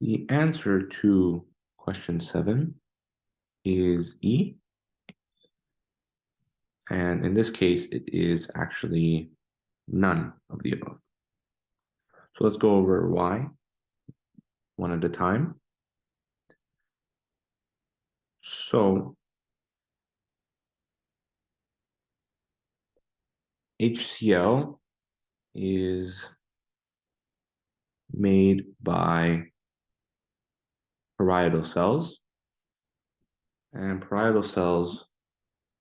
The answer to question 7 is E. And in this case, it is actually none of the above. So let's go over why one at a time. So HCl is made by parietal cells, and parietal cells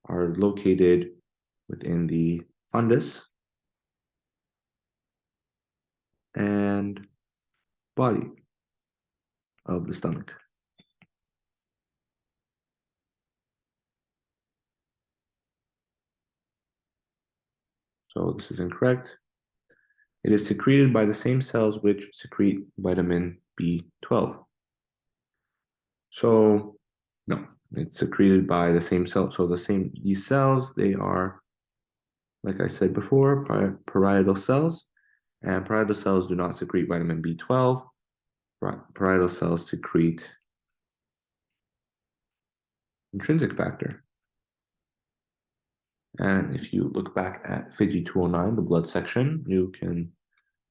are located within the fundus and body of the stomach. So this is incorrect. It is secreted by the same cells which secrete vitamin B12. So no, it's secreted by the same cell. So these cells, they are, like I said before, parietal cells, and parietal cells do not secrete vitamin B12. Parietal cells secrete intrinsic factor. And if you look back at PHGY 209, the blood section, you can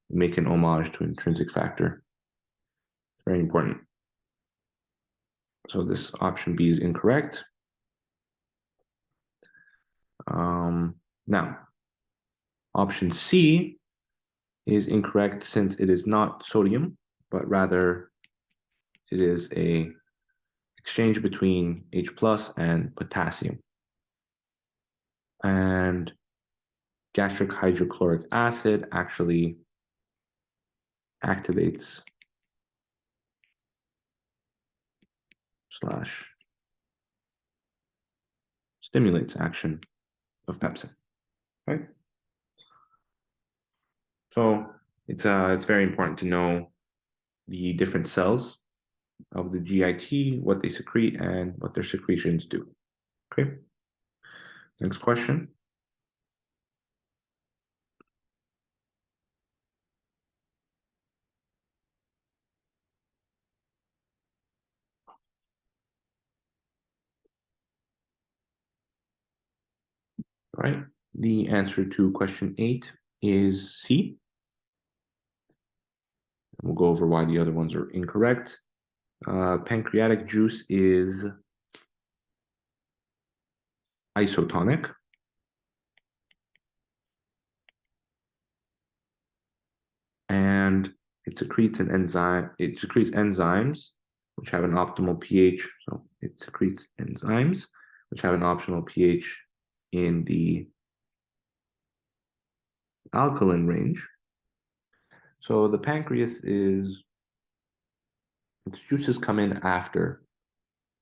make an homage to intrinsic factor. It's very important. So this option B is incorrect. Now, option C is incorrect since it is not sodium, but rather it is a exchange between H+ and potassium. And gastric hydrochloric acid actually activates / stimulates action of pepsin, right? So it's very important to know the different cells of the GIT, what they secrete, and what their secretions do. Okay. Next question. All right. The answer to question 8 is C. We'll go over why the other ones are incorrect. Pancreatic juice is isotonic. And it secretes an enzyme. It secretes enzymes which have an optimal pH. So it secretes enzymes which have an optimal pH in the alkaline range. So the pancreas its juices come in after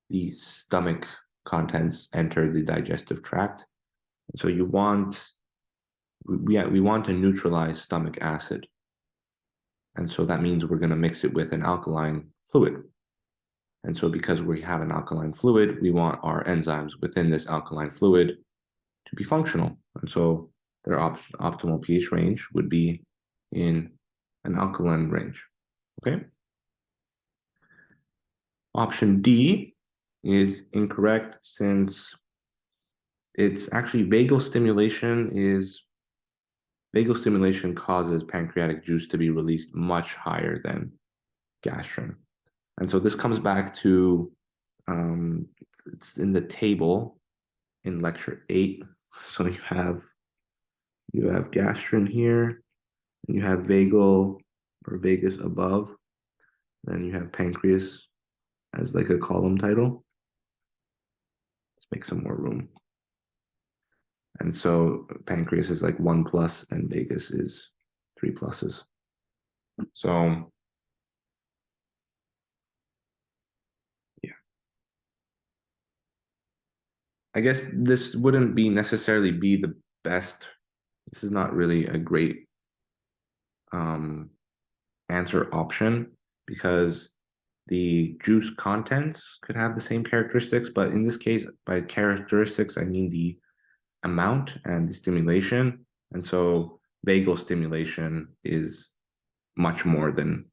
the stomach contents enter the digestive tract. So we want to neutralize stomach acid. And so that means we're going to mix it with an alkaline fluid. And so because we have an alkaline fluid, we want our enzymes within this alkaline fluid to be functional. And so their optimal pH range would be in an alkaline range. Okay. Option D is incorrect since it's actually vagal stimulation causes pancreatic juice to be released much higher than gastrin. And so this comes back to, it's in the table in lecture 8. So you have gastrin here, and you have vagal or vagus above, then you have pancreas as like a column title. Let's make some more room. And so pancreas is like 1+ and vagus is 3 pluses. So yeah, I guess this wouldn't necessarily be the best. This is not really a great answer option because the juice contents could have the same characteristics, but in this case, by characteristics, I mean the amount and the stimulation. And so vagal stimulation is much more than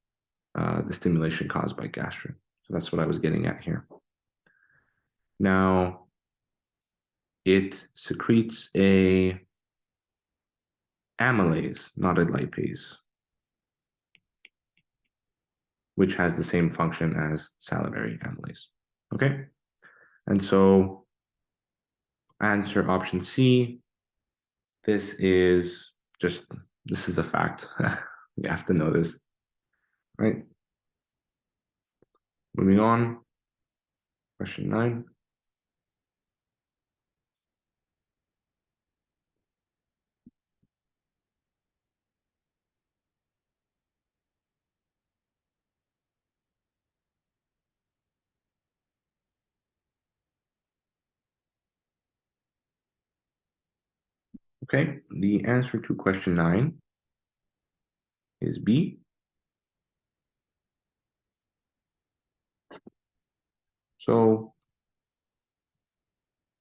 the stimulation caused by gastrin. So that's what I was getting at here. Now, it secretes a amylase, not a lipase, which has the same function as salivary amylase. Okay? And so answer option C, this is a fact. You have to know this, right? Moving on, question 9. Okay, the answer to question 9 is B. So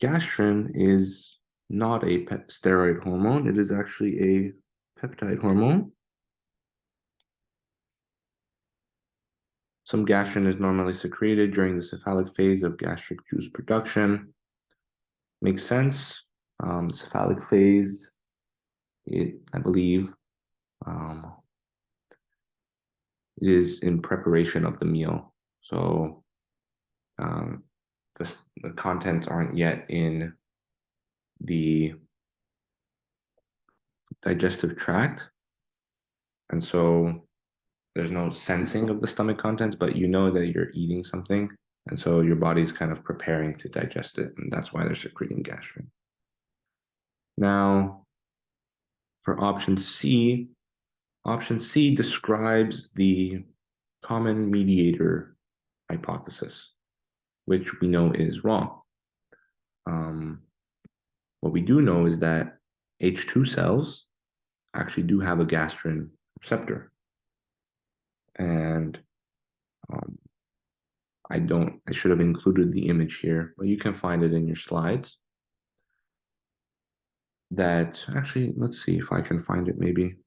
gastrin is not a steroid hormone. It is actually a peptide hormone. Some gastrin is normally secreted during the cephalic phase of gastric juice production. Makes sense. Cephalic phase, I believe, it is in preparation of the meal. So the contents aren't yet in the digestive tract. And so there's no sensing of the stomach contents, but you know that you're eating something. And so your body's kind of preparing to digest it. And that's why they're secreting gastrin. Now, for option C describes the common mediator hypothesis, which we know is wrong. What we do know is that H2 cells actually do have a gastrin receptor. And I should have included the image here, but you can find it in your slides. That actually, let's see if I can find it maybe.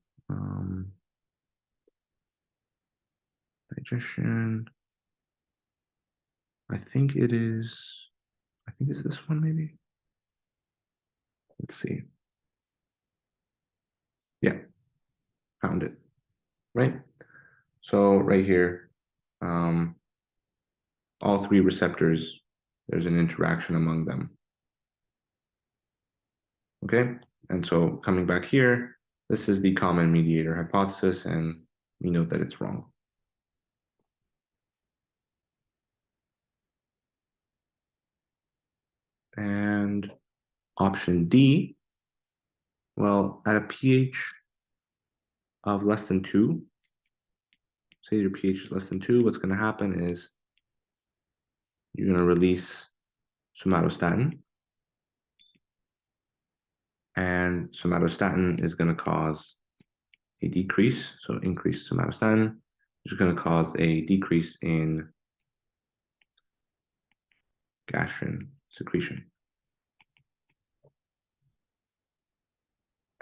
Digestion. I think it's this one maybe. Let's see. Yeah, found it. Right? So right here, all three receptors, there's an interaction among them. Okay, and so coming back here, this is the common mediator hypothesis, and we know that it's wrong. And option D, well, at a pH of less than 2, say your pH is less than 2, what's going to happen is you're going to release somatostatin, and somatostatin is going to cause a decrease, so increased somatostatin is going to cause a decrease in gastrin secretion.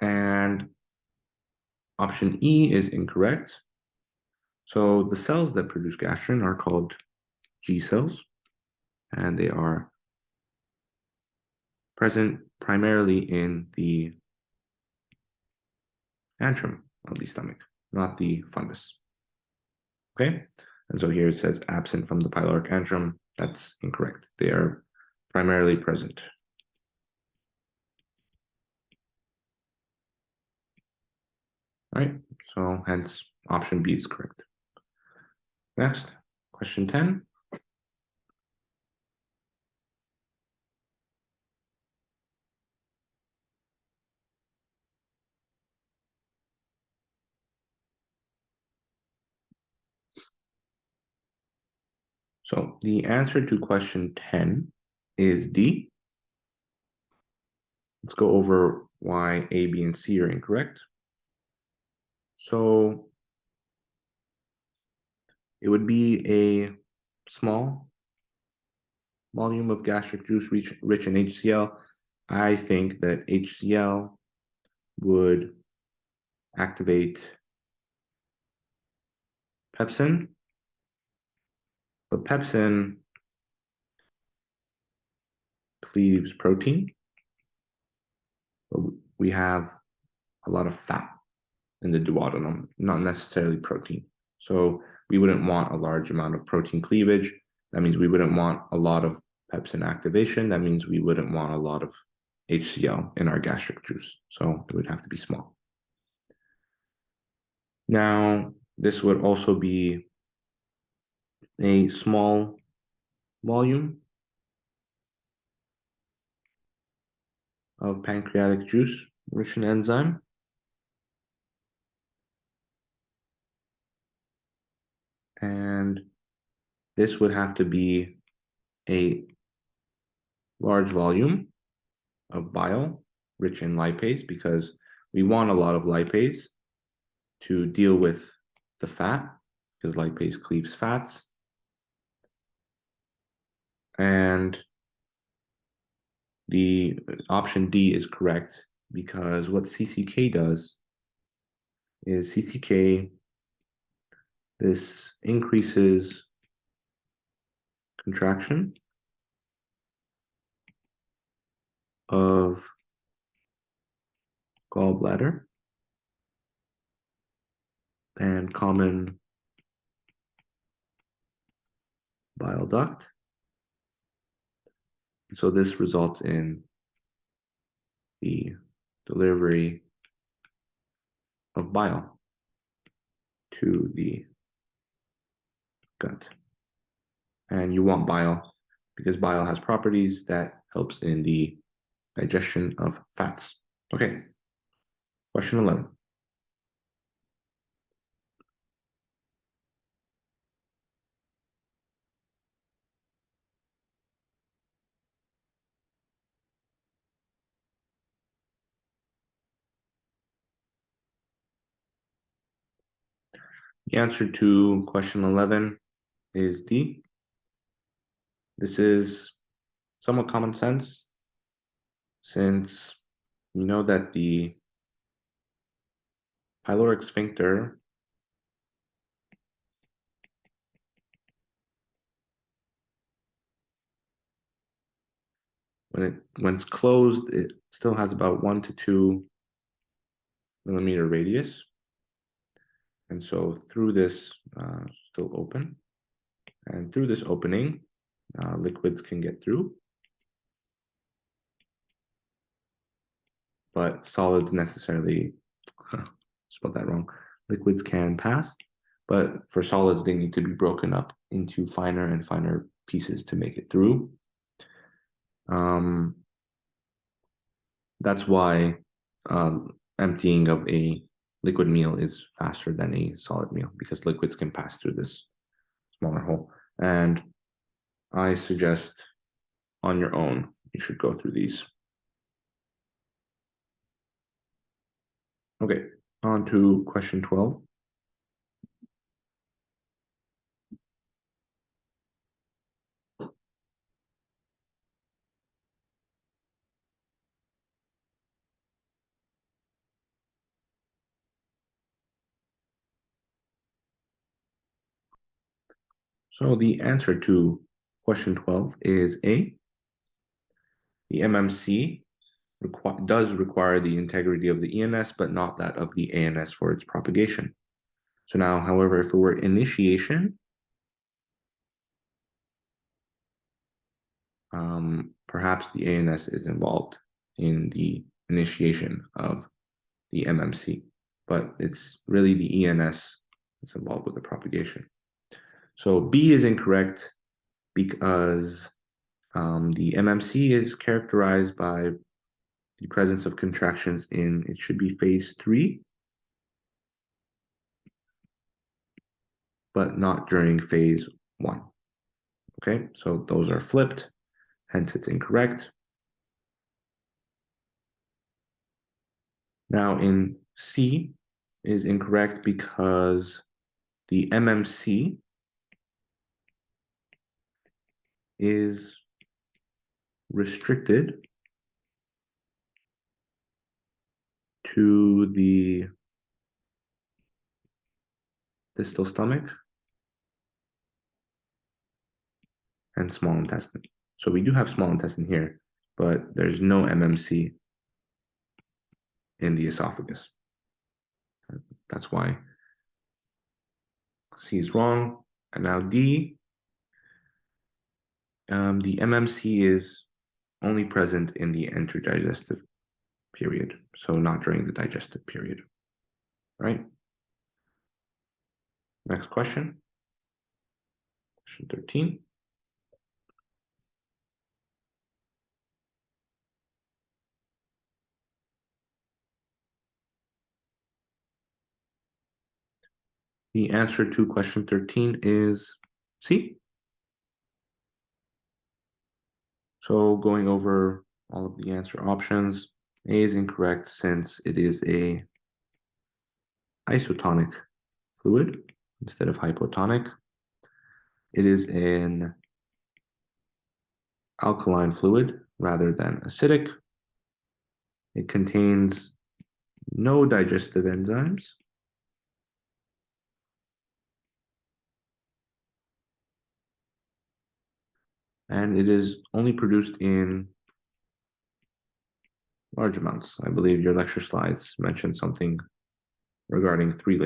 And option E is incorrect. So the cells that produce gastrin are called G cells, and they are present primarily in the antrum of the stomach, not the fundus. Okay, and so here it says absent from the pyloric antrum. That's incorrect. They are primarily present. All right, so hence option B is correct. Next, question 10. So the answer to question 10 is D. Let's go over why A, B, and C are incorrect. So it would be a small volume of gastric juice rich in HCl. I think that HCl would activate pepsin, but pepsin cleaves protein. But we have a lot of fat in the duodenum, not necessarily protein. So we wouldn't want a large amount of protein cleavage. That means we wouldn't want a lot of pepsin activation. That means we wouldn't want a lot of HCl in our gastric juice. So it would have to be small. Now, this would also be a small volume of pancreatic juice rich in enzyme. And this would have to be a large volume of bile rich in lipase, because we want a lot of lipase to deal with the fat, because lipase cleaves fats. And the option D is correct, because what CCK does is CCK, this increases contraction of gallbladder and common bile duct. So this results in the delivery of bile to the gut. And you want bile because bile has properties that helps in the digestion of fats. Okay. Question 11. The answer to question 11 is D. This is somewhat common sense, since you know that the pyloric sphincter when it's closed, it still has about 1 to 2 millimeter radius. And so through this, still open, and through this opening, liquids can get through, but solids necessarily, spelled that wrong, liquids can pass, but for solids, they need to be broken up into finer and finer pieces to make it through. That's why emptying of a liquid meal is faster than a solid meal, because liquids can pass through this smaller hole. And I suggest on your own, you should go through these. Okay, on to question 12. So the answer to question 12 is A. The MMC does require the integrity of the ENS, but not that of the ANS for its propagation. So now, however, if it were initiation, perhaps the ANS is involved in the initiation of the MMC, but it's really the ENS that's involved with the propagation. So B is incorrect because the MMC is characterized by the presence of contractions in, it should be phase 3, but not during phase 1. Okay, so those are flipped, hence it's incorrect. Now in C is incorrect because the MMC is restricted to the distal stomach and small intestine. So we do have small intestine here, but there's no MMC in the esophagus. That's why C is wrong. And now D, the MMC is only present in the interdigestive period, so not during the digestive period, right? Next question, question 13. The answer to question 13 is C. So going over all of the answer options, A is incorrect since it is a isotonic fluid instead of hypotonic. It is an alkaline fluid rather than acidic. It contains no digestive enzymes. And it is only produced in large amounts. I believe your lecture slides mentioned something regarding 3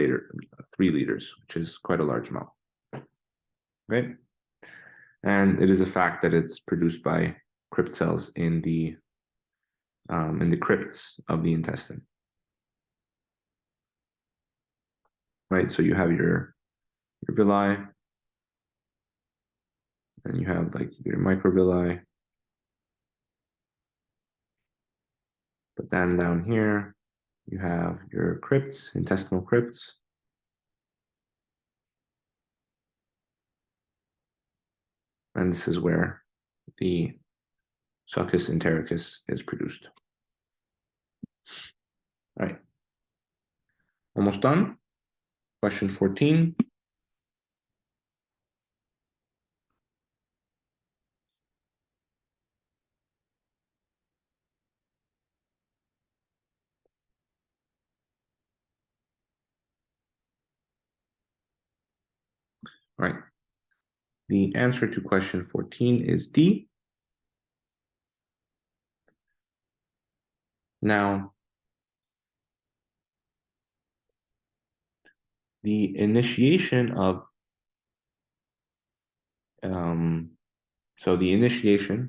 liters, which is quite a large amount. Okay, and it is a fact that it's produced by crypt cells in the crypts of the intestine. Right, so you have your villi, and you have like your microvilli, but then down here you have your crypts, intestinal crypts. And this is where the succus entericus is produced. All right. Almost done. Question 14. All right. The answer to question 14 is D. Now, the initiation of, the initiation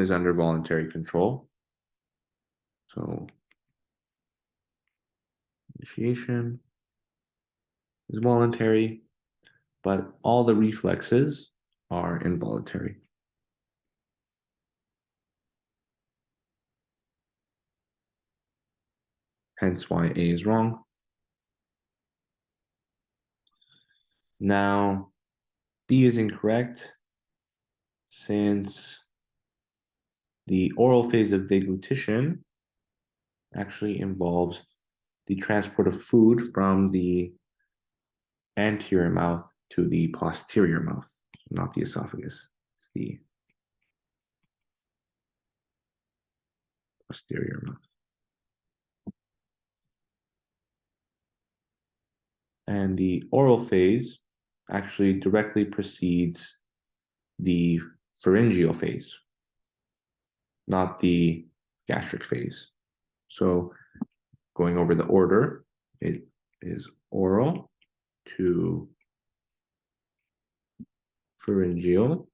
is under voluntary control. So, initiation is voluntary, but all the reflexes are involuntary. Hence why A is wrong. Now, B is incorrect since the oral phase of deglutition actually involves the transport of food from the anterior mouth to the posterior mouth, not the esophagus. It's the posterior mouth. And the oral phase actually directly precedes the pharyngeal phase, not the gastric phase. So going over the order, it is oral to pharyngeal,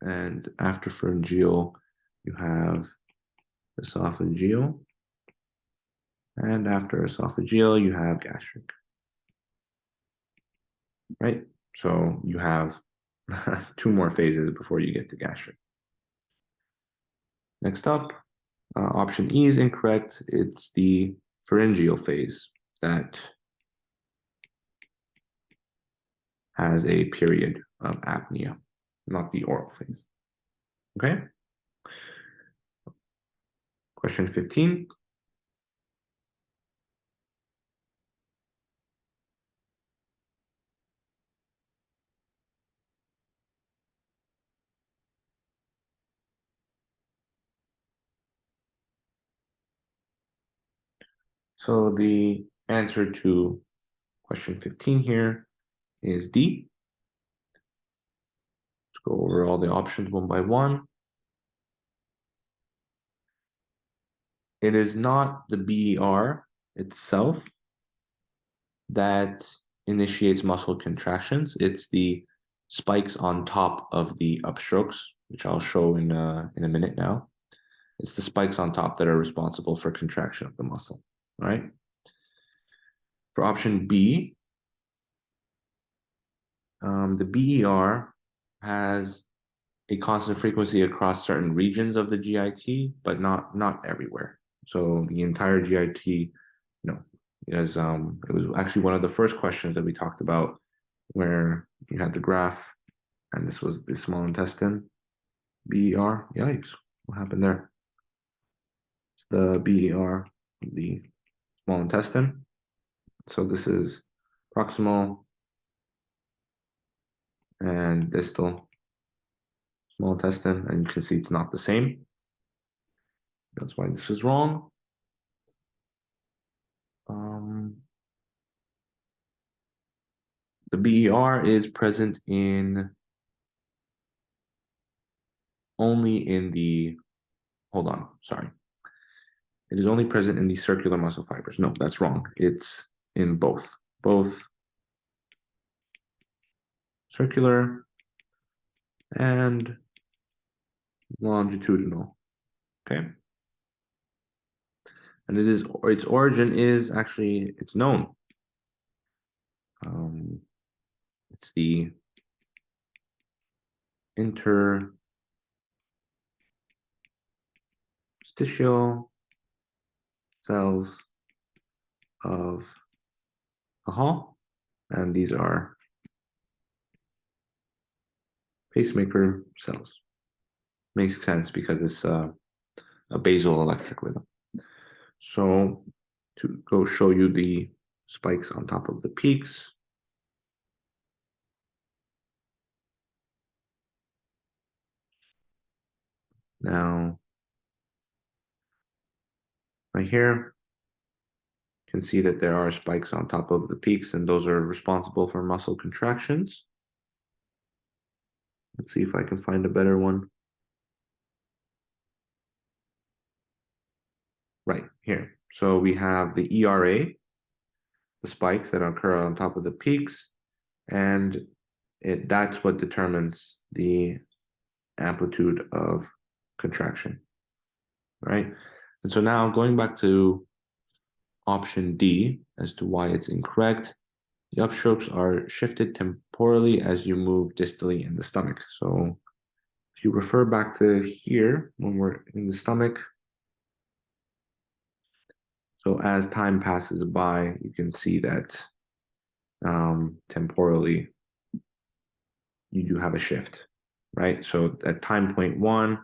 and after pharyngeal, you have esophageal, and after esophageal, you have gastric. Right? So you have 2 more phases before you get to gastric. Next up, option E is incorrect. It's the pharyngeal phase that has a period of apnea, not the oral phase. Okay? Question 15. So the answer to question 15 here is D. Let's go over all the options one by one. It is not the BER itself that initiates muscle contractions. It's the spikes on top of the upstrokes, which I'll show in a minute now. It's the spikes on top that are responsible for contraction of the muscle, all right? For option B, the BER has a constant frequency across certain regions of the GIT, but not everywhere. So the entire GIT, no, as it was actually one of the first questions that we talked about, where you had the graph, and this was the small intestine, BER. Yikes! What happened there? It's the BER, the small intestine. So this is proximal and distal small intestine, and you can see it's not the same. That's why this is wrong. The BER is present only in the, hold on, sorry. It is only present in the circular muscle fibers. No, that's wrong. It's in both circular and longitudinal, okay? And its origin is actually, it's known. It's the interstitial cells of a Hall, and these are pacemaker cells. Makes sense because it's a basal electric rhythm. So to go show you the spikes on top of the peaks. Now, right here, you can see that there are spikes on top of the peaks, and those are responsible for muscle contractions. Let's see if I can find a better one. Right here. So we have the ERA, the spikes that occur on top of the peaks, and that's what determines the amplitude of contraction, right? And so now going back to option D as to why it's incorrect, the upstrokes are shifted temporally as you move distally in the stomach. So if you refer back to here, when we're in the stomach, so as time passes by, you can see that temporally you do have a shift, right? So at time point 1,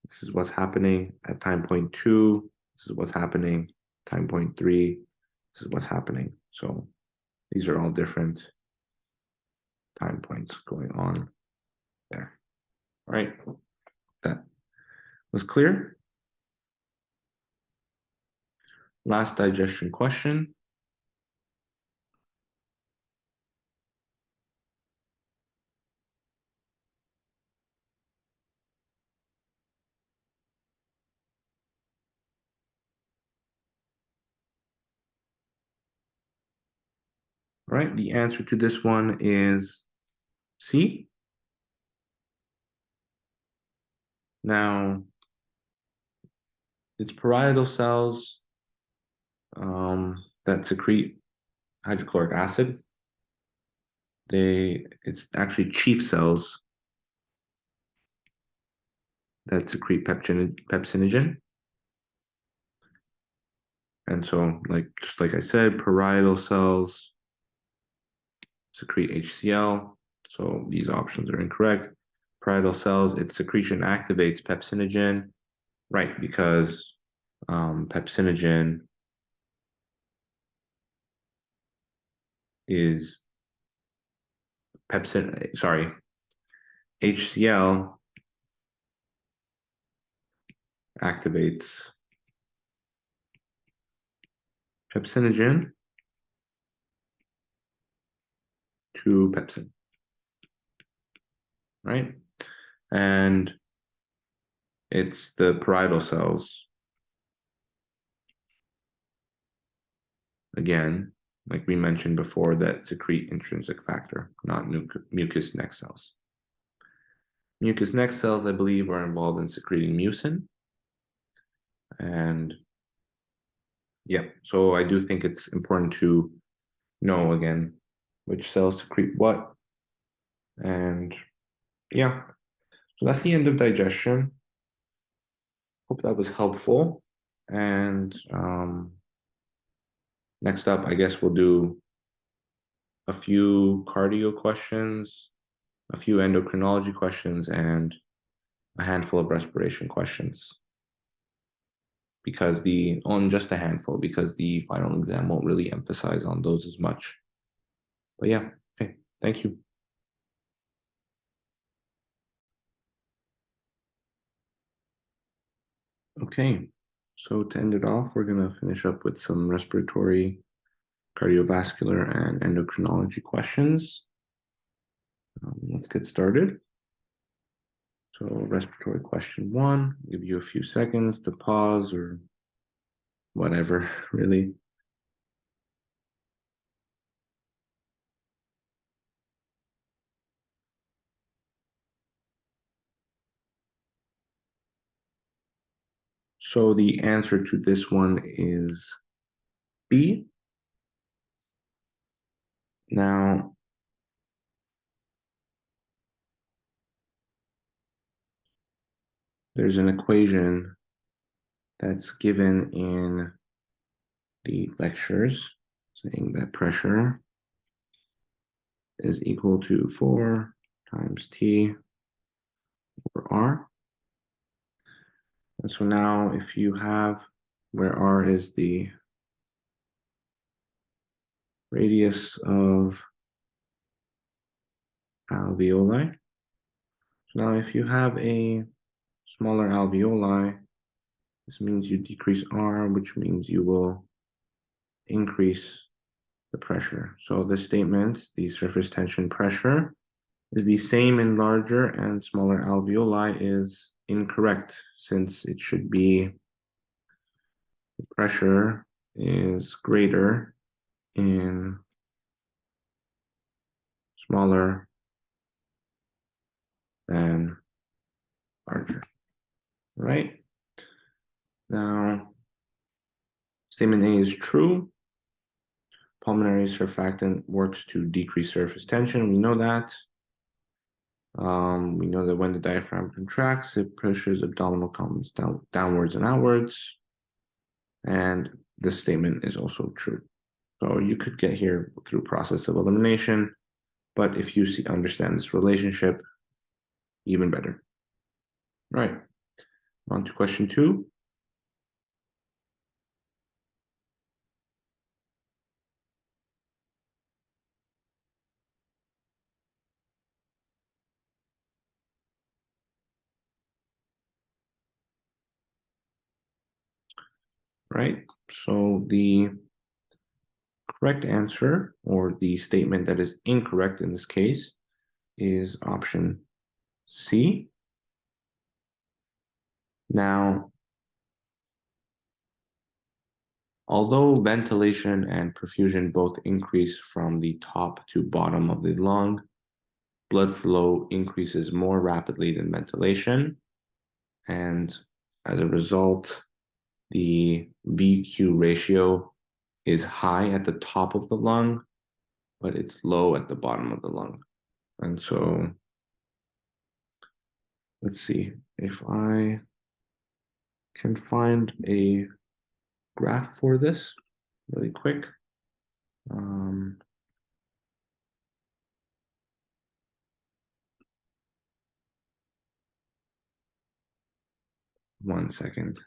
this is what's happening. At time point 2, this is what's happening. Time point 3, this is what's happening. So these are all different time points going on there. All right, that was clear. Last digestion question. All right, the answer to this one is C. Now, it's parietal cells that secrete hydrochloric acid. It's actually chief cells that secrete pepsinogen. And so, just like I said, parietal cells secrete HCl. So these options are incorrect. Parietal cells, its secretion activates pepsinogen, right? Because pepsinogen is HCl activates pepsinogen to pepsin, right? And it's the parietal cells, again, like we mentioned before, that secrete intrinsic factor, not mucous neck cells. Mucous neck cells, I believe, are involved in secreting mucin. And yeah, so I do think it's important to know, again, which cells secrete what. And yeah, so that's the end of digestion. Hope that was helpful. And next up, I guess we'll do a few cardio questions, a few endocrinology questions, and a handful of respiration questions. Because just a handful, because the final exam won't really emphasize on those as much. But yeah, okay, thank you. Okay, so to end it off, we're gonna finish up with some respiratory, cardiovascular, and endocrinology questions. Let's get started. So respiratory question 1, give you a few seconds to pause or whatever, really. So the answer to this one is B. Now, there's an equation that's given in the lectures, saying that pressure is equal to 4 times T over R. And so now if you have where R is the radius of alveoli. So now if you have a smaller alveoli, this means you decrease R, which means you will increase the pressure. So this statement, the surface tension pressure, is the same in larger and smaller alveoli is incorrect, since it should be the pressure is greater in smaller than larger, right? Now, statement A is true. Pulmonary surfactant works to decrease surface tension. We know that. We know that when the diaphragm contracts, it pushes abdominal columns downwards and outwards. And this statement is also true. So you could get here through process of elimination, but if you understand this relationship, even better. All right, on to question 2. Right, so the correct answer, or the statement that is incorrect in this case, is option C. Now, although ventilation and perfusion both increase from the top to bottom of the lung, blood flow increases more rapidly than ventilation. And as a result, the VQ ratio is high at the top of the lung, but it's low at the bottom of the lung. And so let's see if I can find a graph for this really quick. 1 second.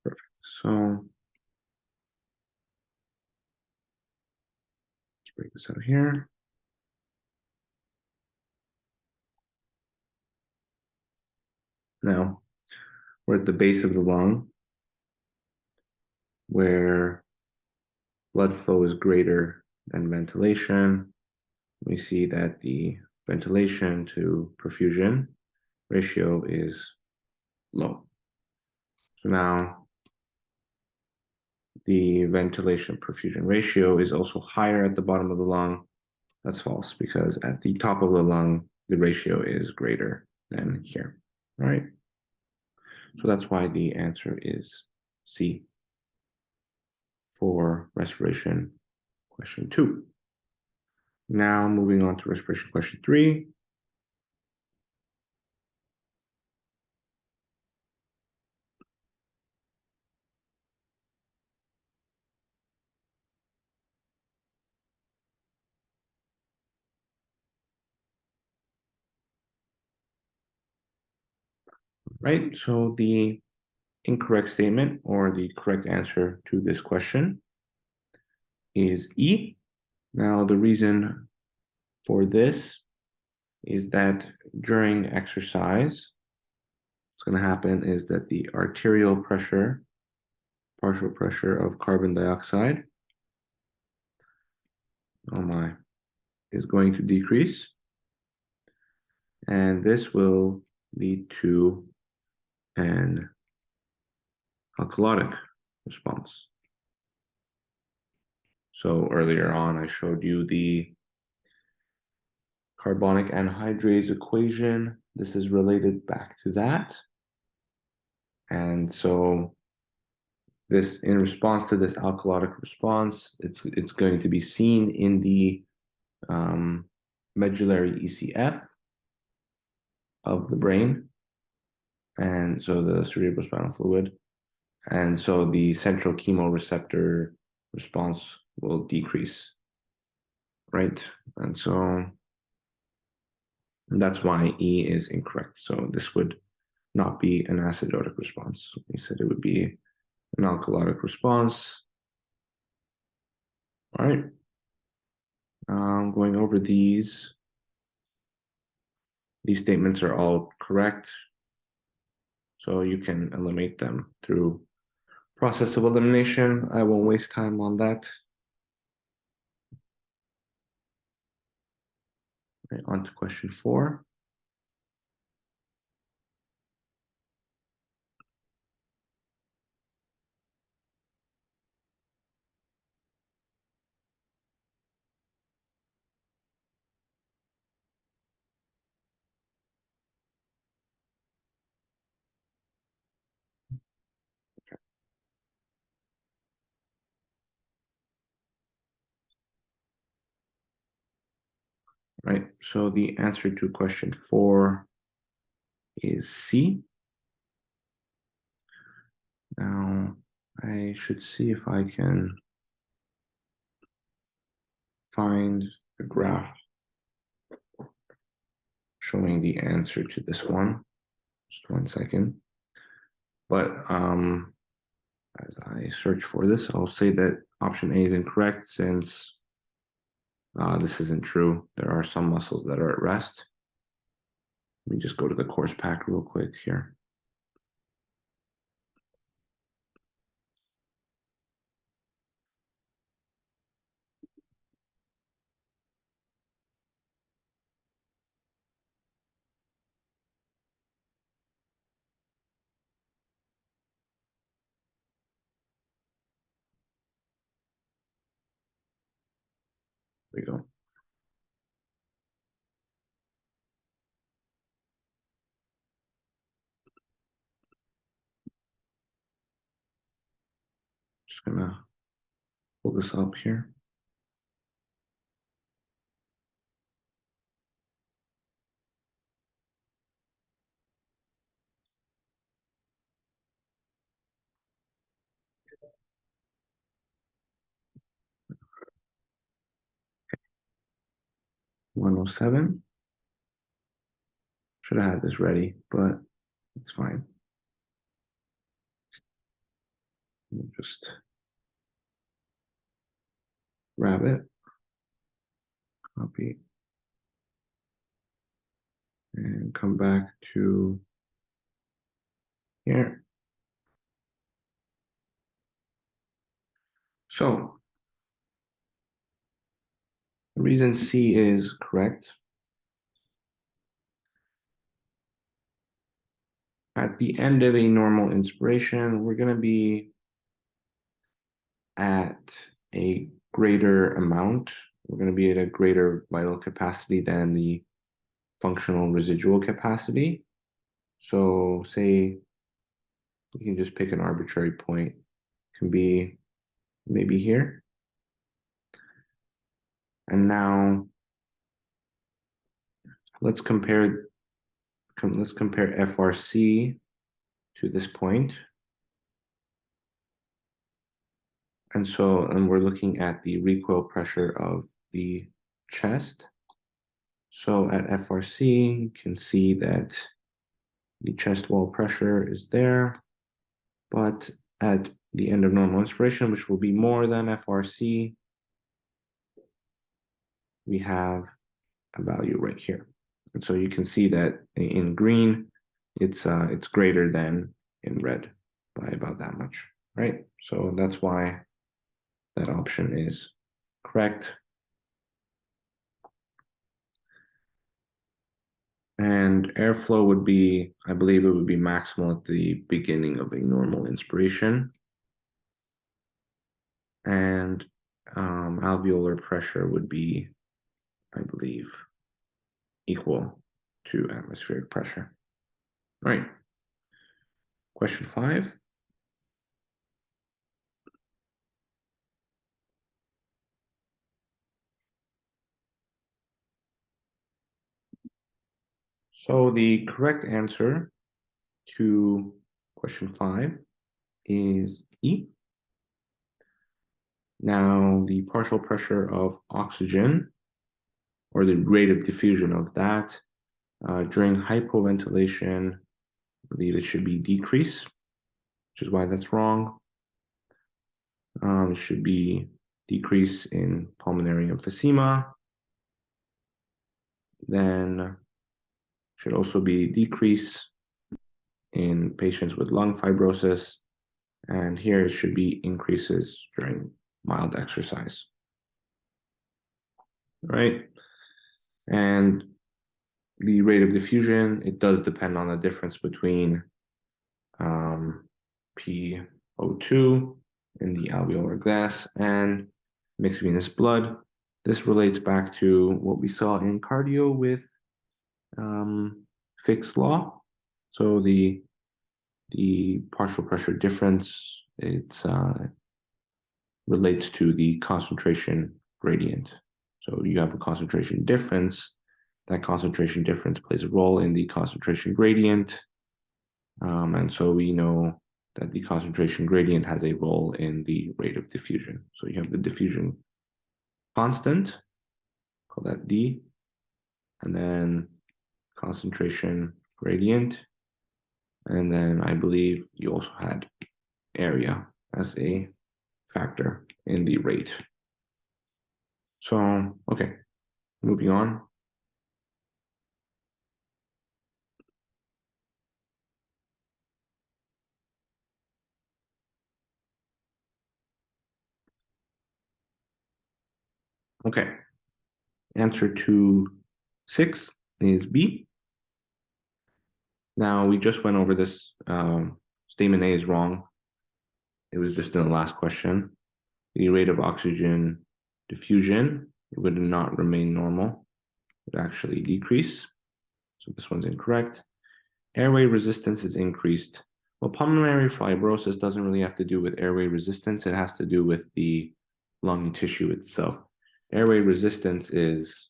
Perfect. So let's break this out here. Now, we're at the base of the lung, where blood flow is greater than ventilation. We see that the ventilation to perfusion ratio is low. So now the ventilation perfusion ratio is also higher at the bottom of the lung. That's false, because at the top of the lung, the ratio is greater than here, all right? So that's why the answer is C for respiration question 2. Now moving on to respiration question 3. Right, so the incorrect statement, or the correct answer to this question, is E. Now the reason for this is that during exercise, what's going to happen is that the arterial pressure, partial pressure of carbon dioxide, oh my, is going to decrease. And this will lead to an alkalotic response. So earlier on, I showed you the carbonic anhydrase equation. This is related back to that. And so this in response to this alkalotic response, it's going to be seen in the medullary ECF of the brain, and so the cerebrospinal fluid, and so the central chemoreceptor response will decrease, right? And so that's why E is incorrect. So this would not be an acidotic response. We said it would be an alkalotic response. All right. Going over these statements are all correct. So you can eliminate them through process of elimination. I won't waste time on that. Right, on to question 4. Right, so the answer to question 4 is C. Now, I should see if I can find a graph showing the answer to this one. Just one second. But as I search for this, I'll say that option A is incorrect since this isn't true. There are some muscles that are at rest. Let me just go to the course pack real quick here. There we go. Just gonna pull this up here. Okay. 107. Should have had this ready, but it's fine. We'll just grab it, copy, and come back to here. So the reason C is correct, at the end of a normal inspiration, we're going to be at a greater amount. We're going to be at a greater vital capacity than the functional residual capacity. So say you can just pick an arbitrary point. It can be maybe here. And now let's compare FRC to this point. And we're looking at the recoil pressure of the chest. So at FRC, you can see that the chest wall pressure is there, but at the end of normal inspiration, which will be more than FRC, we have a value right here. And so you can see that in green, it's greater than in red by about that much, right? So that's why that option is correct. And airflow would be, I believe it would be maximal at the beginning of a normal inspiration. And alveolar pressure would be, I believe, equal to atmospheric pressure. All right. Question 5. So the correct answer to question 5 is E. Now, the partial pressure of oxygen, or the rate of diffusion of that, during hypoventilation, I believe it should be decrease, which is why that's wrong. It should be decrease in pulmonary emphysema. Then should also be decrease in patients with lung fibrosis. And here it should be increases during mild exercise. Right? And the rate of diffusion, it does depend on the difference between PO2 in the alveolar gas and mixed venous blood. This relates back to what we saw in cardio with Fick's law. So the partial pressure difference, it's relates to the concentration gradient. So you have a concentration difference. That concentration difference plays a role in the concentration gradient. And so we know that the concentration gradient has a role in the rate of diffusion. So you have the diffusion constant, call that D, and then concentration gradient. And then I believe you also had area as a factor in the rate. So, okay, moving on. Okay, answer to 6 is B. Now, we just went over this. Statement A is wrong. It was just in the last question. The rate of oxygen diffusion, it would not remain normal. It would actually decrease. So this one's incorrect. Airway resistance is increased. Well, pulmonary fibrosis doesn't really have to do with airway resistance. It has to do with the lung tissue itself. Airway resistance is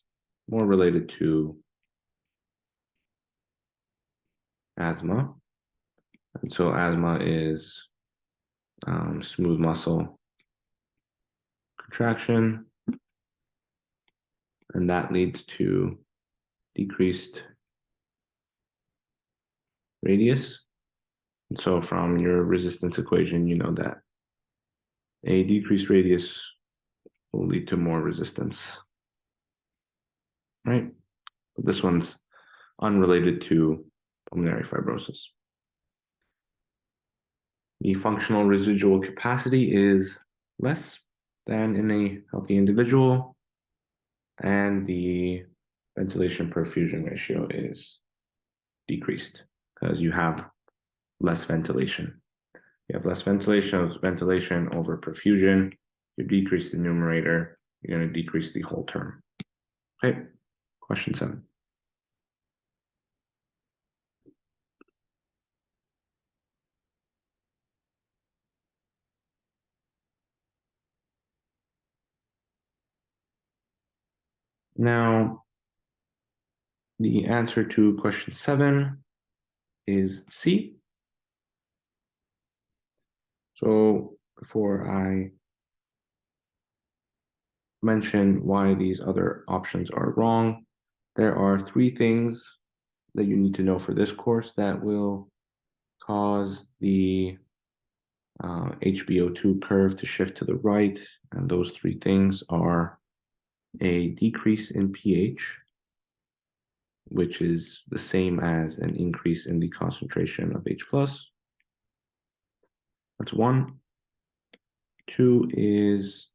more related to asthma. And so asthma is smooth muscle contraction, and that leads to decreased radius. And so from your resistance equation, you know that a decreased radius will lead to more resistance, right? But this one's unrelated to pulmonary fibrosis. The functional residual capacity is less than in a healthy individual, and the ventilation perfusion ratio is decreased because you have less ventilation. You have less ventilation over perfusion. You decrease the numerator, you're going to decrease the whole term. Okay, question 7. Now, the answer to question 7 is C. So before I mention why these other options are wrong, there are 3 things that you need to know for this course that will cause the HbO2 curve to shift to the right. And those 3 things are a decrease in pH, which is the same as an increase in the concentration of H+. That's 1. 2 is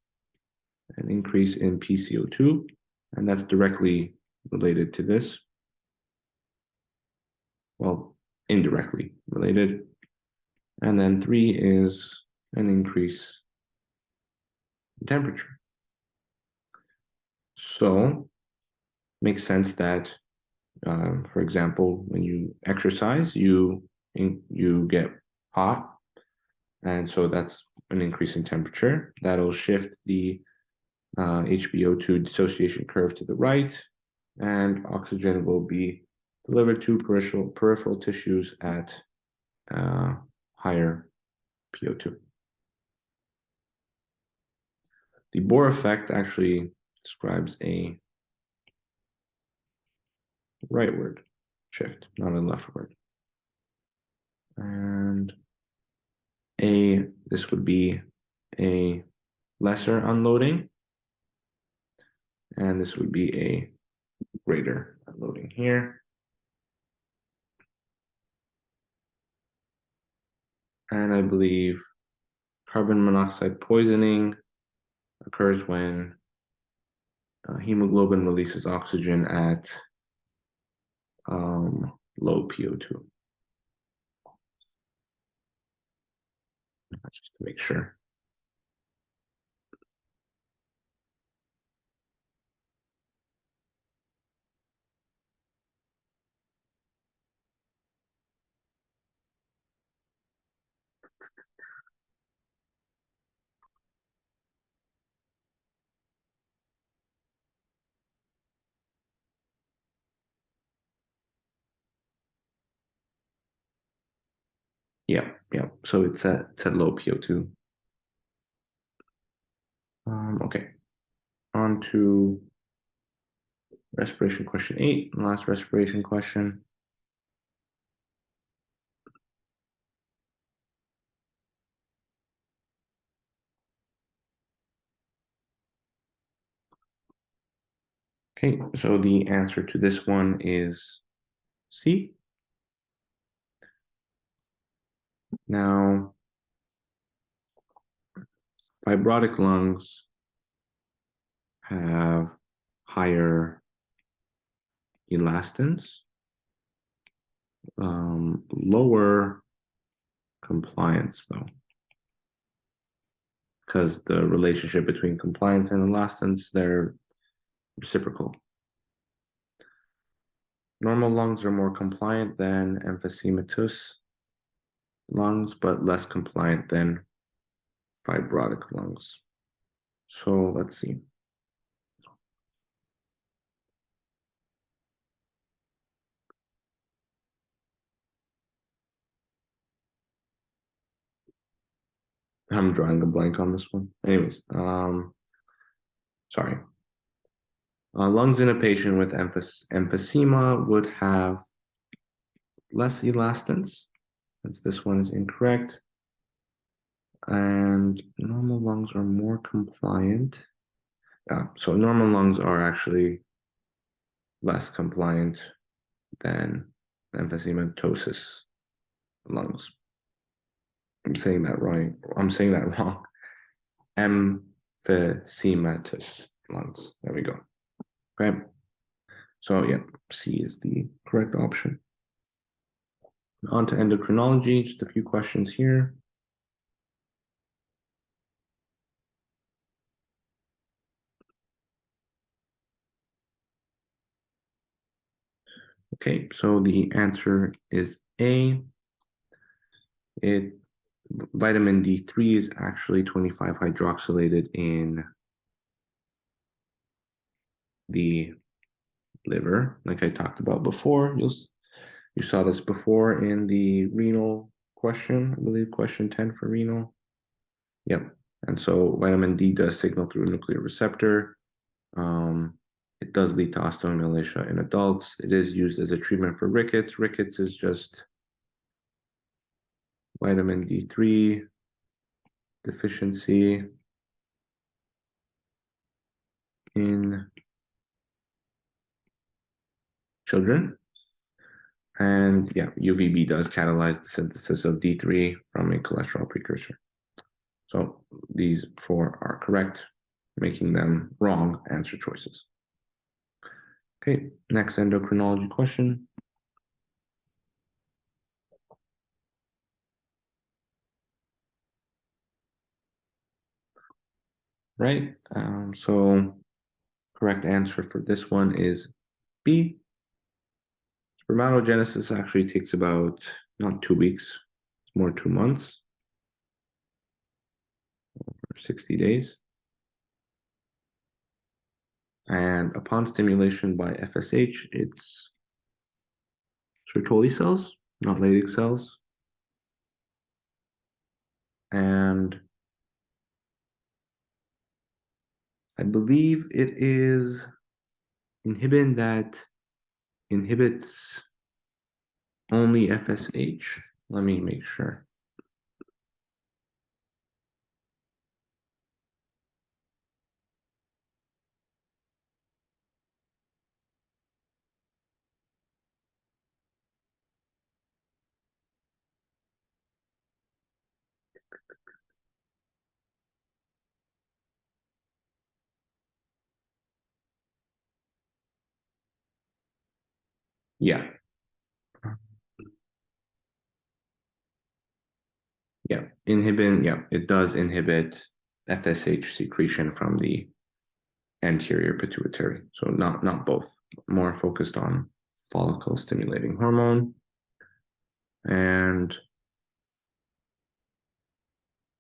an increase in PCO2, and that's directly related to this. Well, indirectly related. And then 3 is an increase in temperature. So, makes sense that, for example, when you exercise, you get hot, and so that's an increase in temperature. That'll shift the HbO2 dissociation curve to the right, and oxygen will be delivered to peripheral tissues at higher PO2. The Bohr effect actually describes a rightward shift, not a leftward. And this would be a lesser unloading, and this would be a greater unloading here. And I believe carbon monoxide poisoning occurs when hemoglobin releases oxygen at low PO2. Just to make sure. Yeah. So it's at low PO2. Okay. On to respiration question 8, last respiration question. Okay, so the answer to this one is C. Now, fibrotic lungs have higher elastance, lower compliance though, because the relationship between compliance and elastance, they're reciprocal. Normal lungs are more compliant than emphysematous lungs, but less compliant than fibrotic lungs. So let's see. I'm drawing a blank on this one. Anyways, sorry. Lungs in a patient with emphysema would have less elastance, since this one is incorrect. And normal lungs are more compliant. So normal lungs are actually less compliant than emphysematosis lungs. I'm saying that right. I'm saying that wrong. Emphysematous lungs. There we go. Okay. So yeah, C is the correct option. On to endocrinology, just a few questions here. Okay, so the answer is A. Vitamin D3 is actually 25 hydroxylated in the liver, like I talked about before. You saw this before in the renal question, I believe question 10 for renal. Yep. And so vitamin D does signal through a nuclear receptor. It does lead to osteomalacia in adults. It is used as a treatment for rickets. Rickets is just vitamin D3 deficiency in children. And yeah, UVB does catalyze the synthesis of D3 from a cholesterol precursor. So these 4 are correct, making them wrong answer choices. Okay, next endocrinology question. Right, so correct answer for this one is B. Spermatogenesis actually takes about, not 2 weeks, it's more 2 months, or 60 days. And upon stimulation by FSH, it's Sertoli cells, not Leydig cells. And I believe it is inhibin that inhibits only FSH. Let me make sure. Yeah. Yeah. Inhibin, yeah, it does inhibit FSH secretion from the anterior pituitary. So not both, more focused on follicle stimulating hormone. And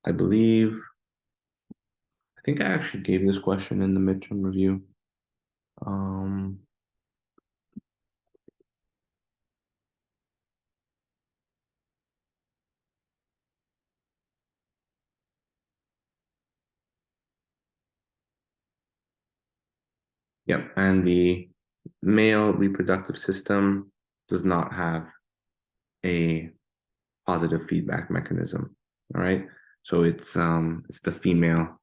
I think I actually gave this question in the midterm review. Um, Yep, and the male reproductive system does not have a positive feedback mechanism. All right, so it's the female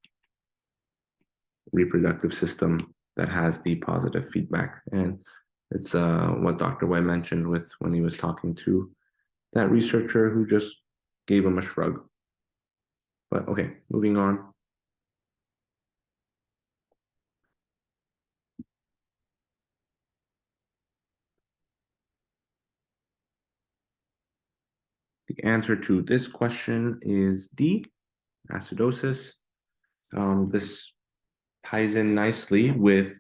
reproductive system that has the positive feedback, and it's what Dr. White mentioned with when he was talking to that researcher who just gave him a shrug. But okay, moving on. The answer to this question is D, acidosis. This ties in nicely with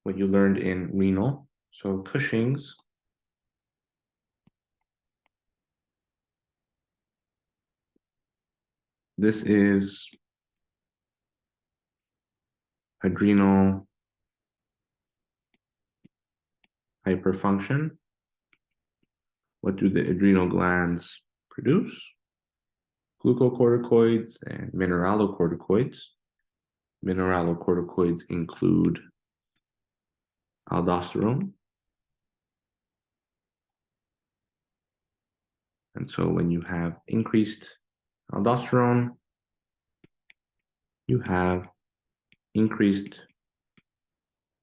what you learned in renal. So Cushing's this is adrenal hyperfunction. What do the adrenal glands produce? Glucocorticoids and mineralocorticoids. Mineralocorticoids include aldosterone. And so when you have increased aldosterone, you have increased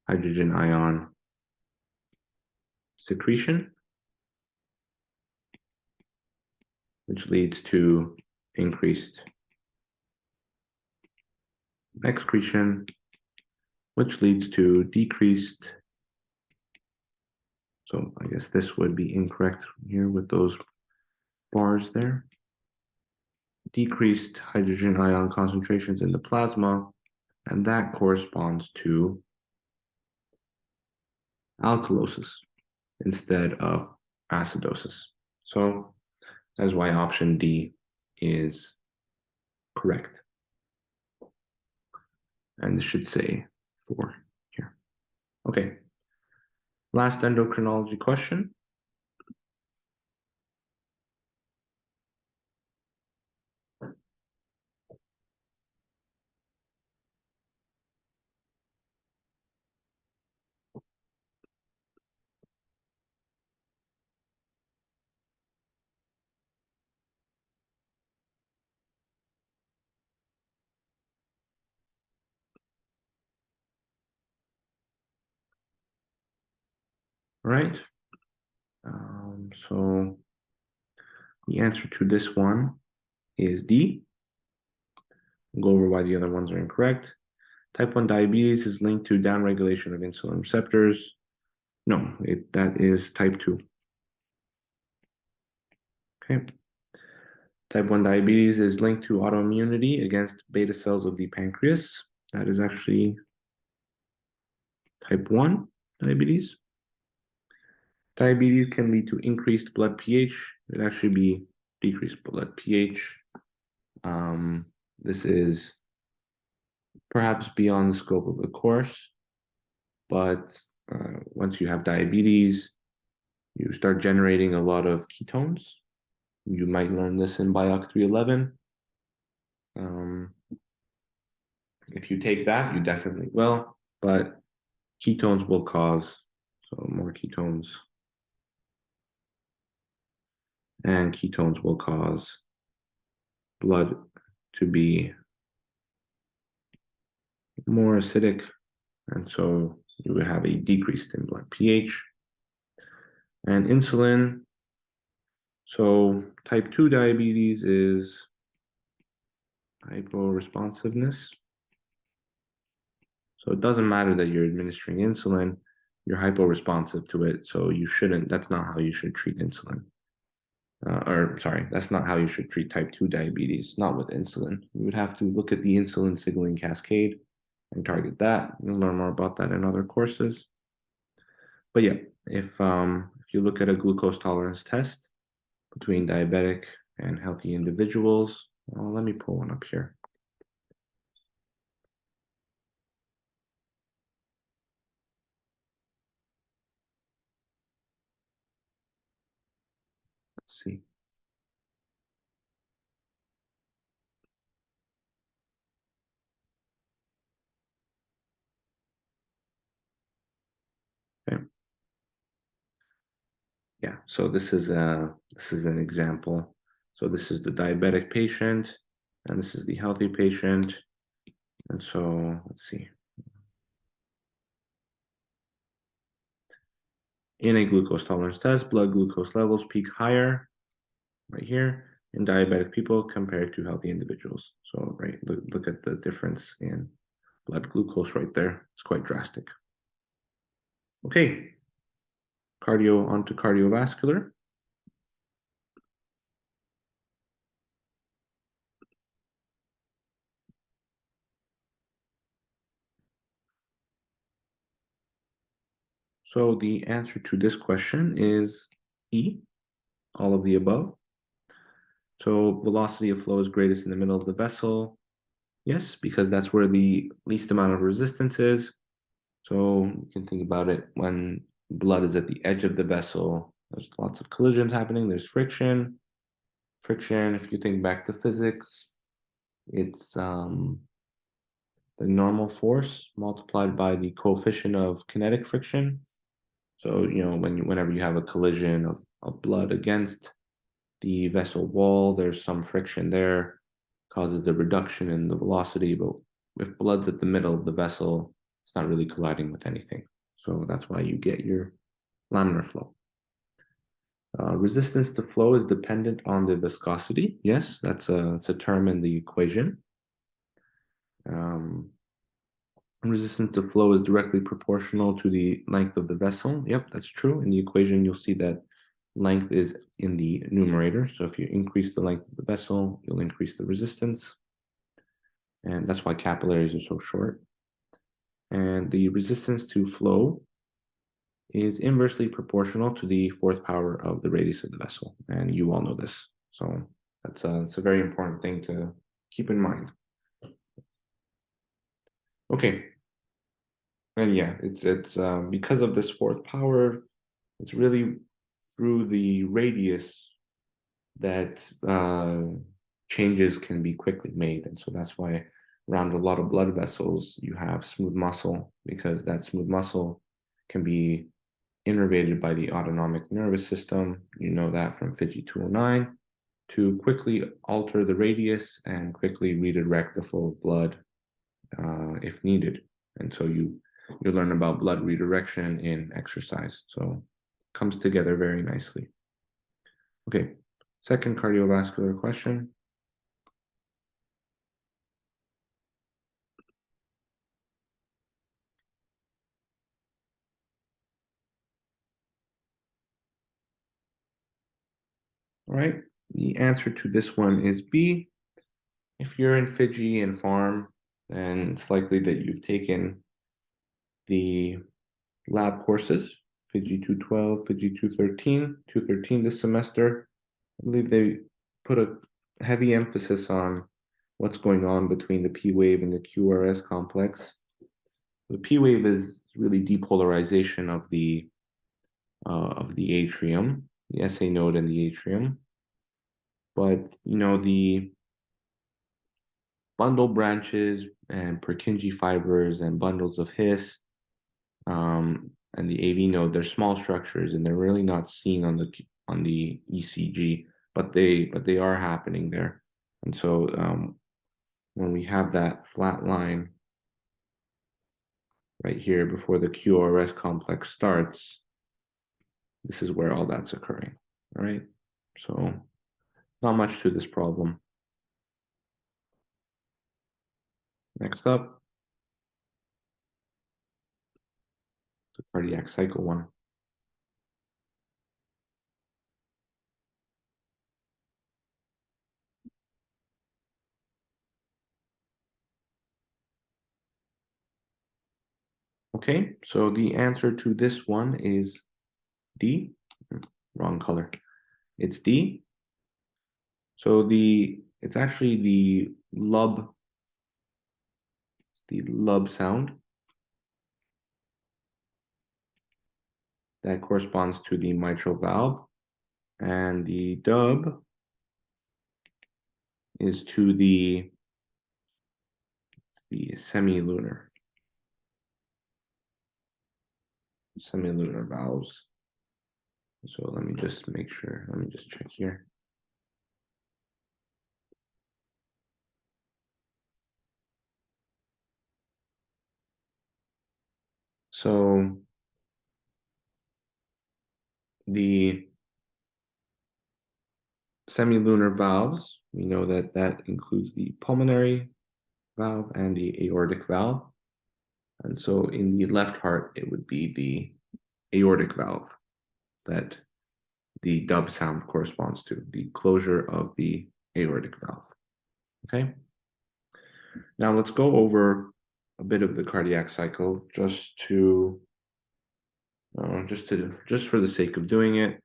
hydrogen ion secretion, which leads to increased excretion, which leads to decreased. So I guess this would be incorrect here with those bars there. Decreased hydrogen ion concentrations in the plasma, and that corresponds to alkalosis instead of acidosis. So that's why option D is correct. And this should say 4 here. Okay. Last endocrinology question. All right. So the answer to this one is D. We'll go over why the other ones are incorrect. Type 1 diabetes is linked to downregulation of insulin receptors. No, that is type 2. Okay. Type 1 diabetes is linked to autoimmunity against beta cells of the pancreas. That is actually type 1 diabetes. Diabetes can lead to increased blood pH. It would actually be decreased blood pH. This is perhaps beyond the scope of the course, but once you have diabetes, you start generating a lot of ketones. You might learn this in Bioc 311. If you take that, you definitely will, but ketones will cause, so more ketones, and ketones will cause blood to be more acidic, and so you would have a decrease in blood pH. And insulin, so type 2 diabetes is hyporesponsiveness. So it doesn't matter that you're administering insulin, you're hyporesponsive to it, so you shouldn't, that's not how you should treat insulin. That's not how you should treat type 2 diabetes, not with insulin. You would have to look at the insulin signaling cascade and target that. You'll learn more about that in other courses. But yeah, if you look at a glucose tolerance test between diabetic and healthy individuals, well, let me pull one up here. Let's see. Okay. Yeah, so this is an example. So this is the diabetic patient, and this is the healthy patient. And so let's see. In a glucose tolerance test, blood glucose levels peak higher right here in diabetic people compared to healthy individuals. So right, look at the difference in blood glucose right there. It's quite drastic. Okay, onto cardiovascular. So the answer to this question is E, all of the above. So velocity of flow is greatest in the middle of the vessel. Yes, because that's where the least amount of resistance is. So you can think about it when blood is at the edge of the vessel, there's lots of collisions happening, there's friction. Friction, if you think back to physics, it's the normal force multiplied by the coefficient of kinetic friction. So, whenever you have a collision of blood against the vessel wall, there's some friction there, causes a reduction in the velocity, but if blood's at the middle of the vessel, it's not really colliding with anything. So that's why you get your laminar flow. Resistance to flow is dependent on the viscosity. Yes, it's a term in the equation. Resistance to flow is directly proportional to the length of the vessel. Yep, that's true. In the equation, you'll see that length is in the numerator. So if you increase the length of the vessel, you'll increase the resistance. And that's why capillaries are so short. And the resistance to flow is inversely proportional to the fourth power of the radius of the vessel. And you all know this. So it's a very important thing to keep in mind. Okay. And yeah, it's because of this fourth power, it's really through the radius that changes can be quickly made. And so that's why around a lot of blood vessels, you have smooth muscle, because that smooth muscle can be innervated by the autonomic nervous system. You know that from PHGY 209, to quickly alter the radius and quickly redirect the flow of blood if needed. And so you learn about blood redirection in exercise. So it comes together very nicely. Okay, second cardiovascular question. All right, the answer to this one is B. If you're in PHGY and Pharm, then it's likely that you've taken the lab courses, PHGY 212, PHGY 213 this semester. I believe they put a heavy emphasis on what's going on between the P wave and the QRS complex. The P wave is really depolarization of the of the atrium, the SA node and the atrium. But, the bundle branches and Purkinje fibers and bundles of His and the AV node, they're small structures and they're really not seen on the ECG, but they are happening there. And so when we have that flat line right here before the QRS complex starts, this is where all that's occurring. All right, so not much to this problem. Next up, the cardiac cycle one. Okay, so the answer to this one is D. Wrong color. It's D. So it's actually the lub sound that corresponds to the mitral valve, and the dub is to the semilunar valves. So let me just make sure. Let me just check here. So the semilunar valves, we know that that includes the pulmonary valve and the aortic valve. And so in the left heart, it would be the aortic valve that the dub sound corresponds to, the closure of the aortic valve. Okay. Now let's go over a bit of the cardiac cycle just for the sake of doing it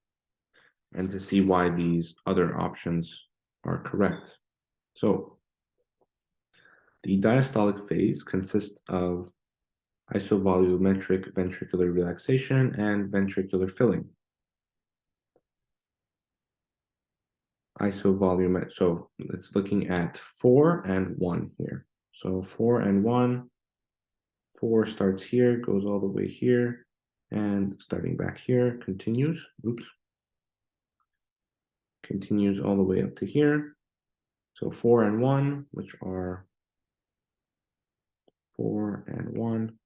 and to see why these other options are correct. So the diastolic phase consists of isovolumetric ventricular relaxation and ventricular filling. Isovolumetric, so it's looking at 4 and 1 here. So 4 and 1, 4 starts here, goes all the way here, and starting back here, continues all the way up to here. So 4 and 1, which are 4 and 1,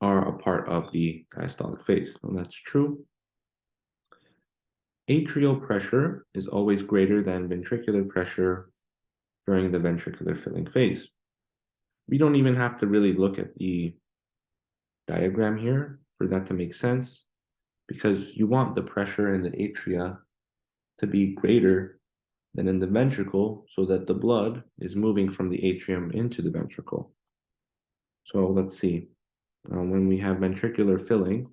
are a part of the diastolic phase. And that's true. Atrial pressure is always greater than ventricular pressure during the ventricular filling phase. We don't even have to really look at the diagram here for that to make sense, because you want the pressure in the atria to be greater than in the ventricle so that the blood is moving from the atrium into the ventricle. So let's see. When we have ventricular filling,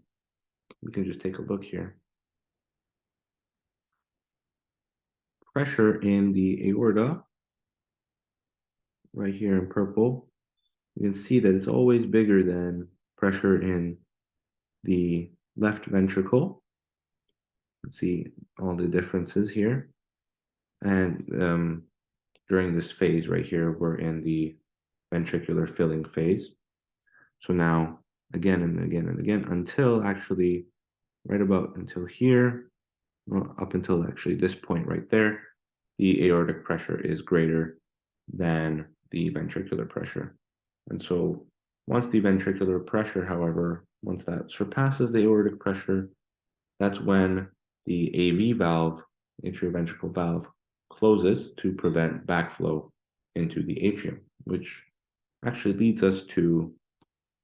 we can just take a look here. Pressure in the aorta, right here in purple, you can see that it's always bigger than pressure in the left ventricle. Let's see all the differences here. And during this phase right here, we're in the ventricular filling phase. So now, again and again and again, until actually until here, well, up until actually this point right there, the aortic pressure is greater than the ventricular pressure. And so once the ventricular pressure, however, once that surpasses the aortic pressure, that's when the AV valve, atrioventricular valve, closes to prevent backflow into the atrium, which actually leads us to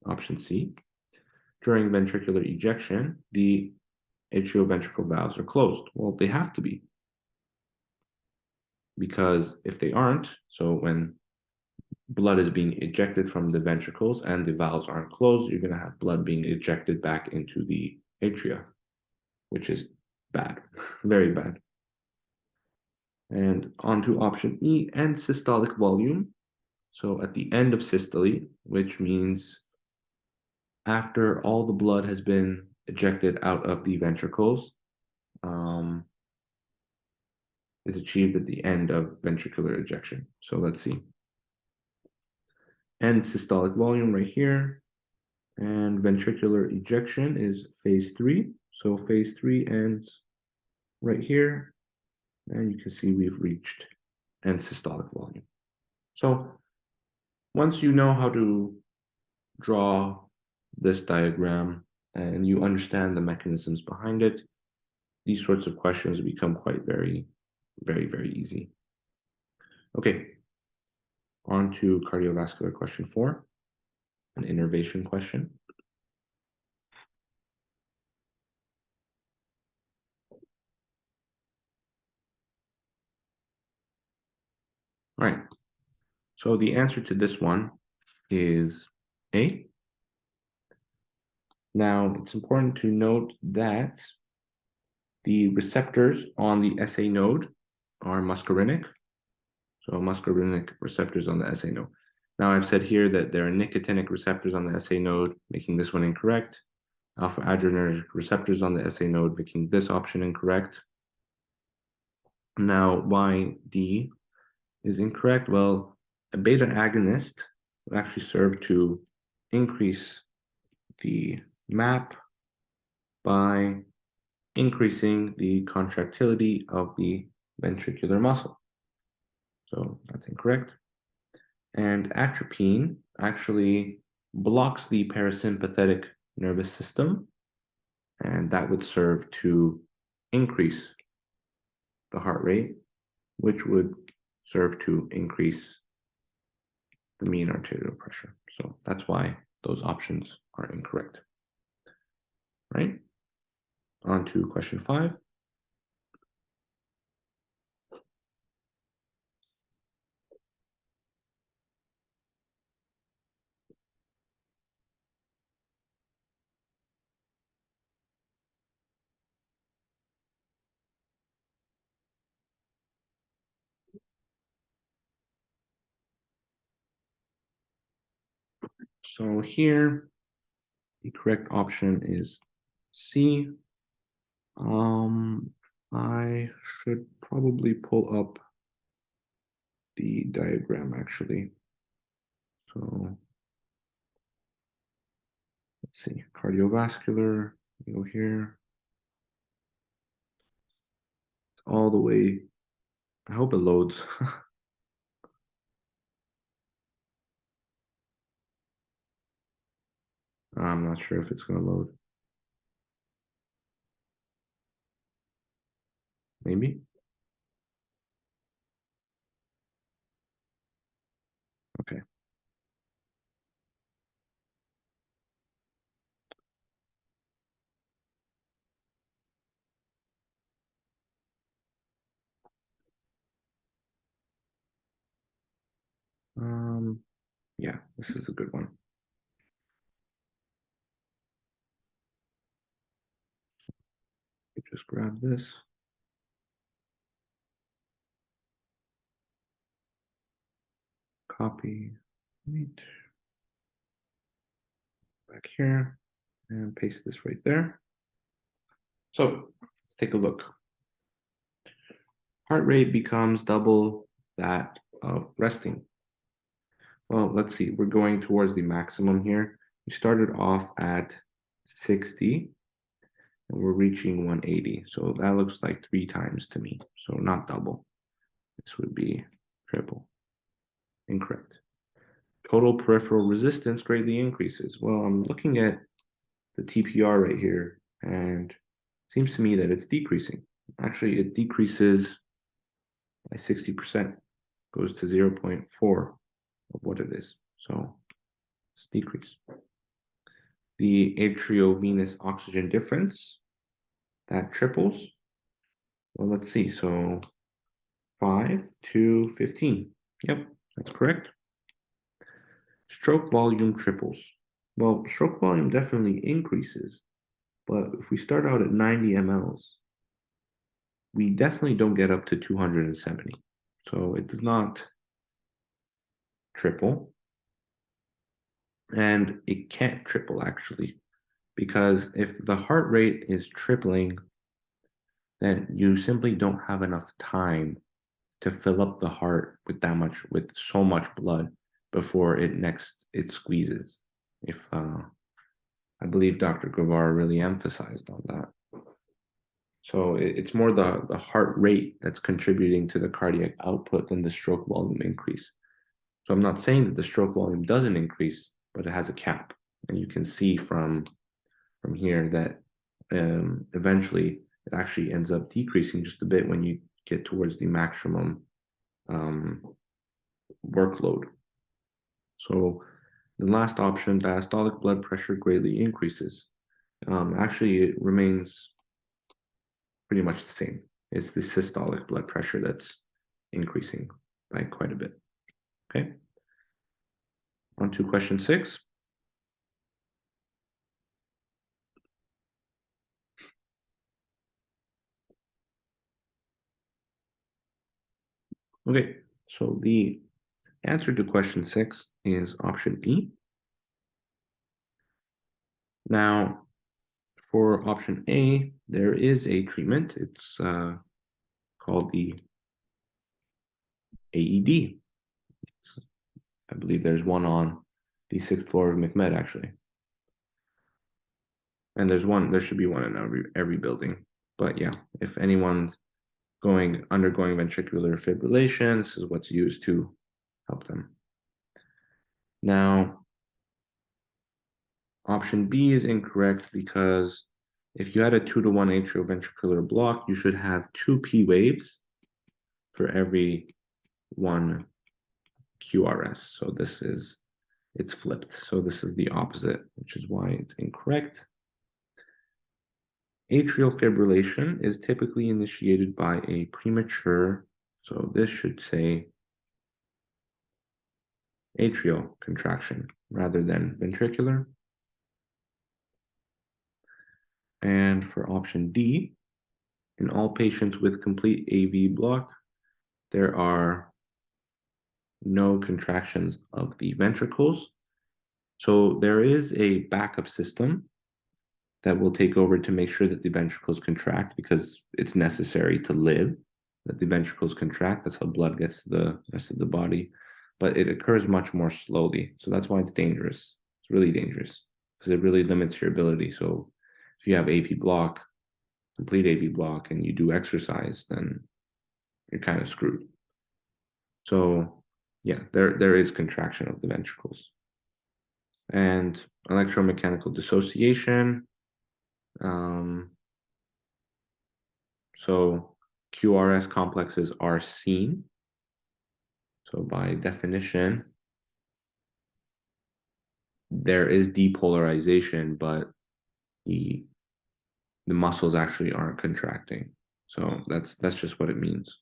option C. During ventricular ejection, the atrioventricular valves are closed. Well, they have to be, because if they aren't, so when blood is being ejected from the ventricles and the valves aren't closed, you're going to have blood being ejected back into the atria, which is bad, very bad. And on to option E, and systolic volume. So at the end of systole, which means after all the blood has been ejected out of the ventricles, is achieved at the end of ventricular ejection. So let's see. End systolic volume right here, and ventricular ejection is phase 3. So phase 3 ends right here, and you can see we've reached end systolic volume. So once you know how to draw this diagram and you understand the mechanisms behind it, these sorts of questions become quite very, very easy. Okay, on to cardiovascular question 4, an innervation question. All right, so the answer to this one is A. Now, it's important to note that the receptors on the SA node are muscarinic. So muscarinic receptors on the SA node. Now, I've said here that there are nicotinic receptors on the SA node, making this one incorrect. Alpha adrenergic receptors on the SA node, making this option incorrect. Now, why D is incorrect? Well, a beta agonist will actually serve to increase the MAP by increasing the contractility of the ventricular muscle. So that's incorrect. And atropine actually blocks the parasympathetic nervous system, and that would serve to increase the heart rate, which would serve to increase the mean arterial pressure. So that's why those options are incorrect. Right? On to question 5. So here, the correct option is C. I should probably pull up the diagram actually. So let's see, cardiovascular, you go here, all the way. I hope it loads. I'm not sure if it's going to load. Maybe. Okay. Yeah, this is a good one. Just grab this. Copy. Back here and paste this right there. So let's take a look. Heart rate becomes double that of resting. Well, let's see. We're going towards the maximum here. We started off at 60 and we're reaching 180. So that looks like 3 times to me. So not double. This would be triple. Incorrect. Total peripheral resistance greatly increases. Well, I'm looking at the TPR right here, and it seems to me that it's decreasing. Actually, it decreases by 60%, goes to 0.4 of what it is. So it's decrease. The atriovenous oxygen difference, that triples. Well, let's see. So 5 to 15. Yep, that's correct. Stroke volume triples. Well, stroke volume definitely increases, but if we start out at 90 mLs, we definitely don't get up to 270. So it does not triple. And it can't triple actually, because if the heart rate is tripling, then you simply don't have enough time to fill up the heart with so much blood before it squeezes. If I believe Dr. Guevara really emphasized on that. So it's more the heart rate that's contributing to the cardiac output than the stroke volume increase. So I'm not saying that the stroke volume doesn't increase, but it has a cap. And you can see from here that eventually it actually ends up decreasing just a bit when you get towards the maximum workload. So the last option, diastolic blood pressure greatly increases. Actually, it remains pretty much the same. It's the systolic blood pressure that's increasing by quite a bit. Okay. On to question 6. Okay, so the answer to question 6 is option E. Now, for option A, there is a treatment. It's called the AED. I believe there's one on the 6th floor of McMed, actually. And there should be one in every building. But yeah, if anyone's undergoing ventricular fibrillation, this is what's used to help them. Now, option B is incorrect because if you had a 2-to-1 atrioventricular block, you should have 2 P waves for every 1 QRS. So it's flipped. So this is the opposite, which is why it's incorrect. Atrial fibrillation is typically initiated by a premature, so this should say atrial contraction rather than ventricular. And for option D, in all patients with complete AV block, there are no contractions of the ventricles. So there is a backup system that will take over to make sure that the ventricles contract because it's necessary to live, that the ventricles contract. That's how blood gets to the rest of the body. But it occurs much more slowly. So that's why it's dangerous. It's really dangerous because it really limits your ability. So if you have AV block, complete AV block, and you do exercise, then you're kind of screwed. So yeah, there is contraction of the ventricles. And electromechanical dissociation. So QRS complexes are seen. So by definition, there is depolarization, but the muscles actually aren't contracting. So that's just what it means.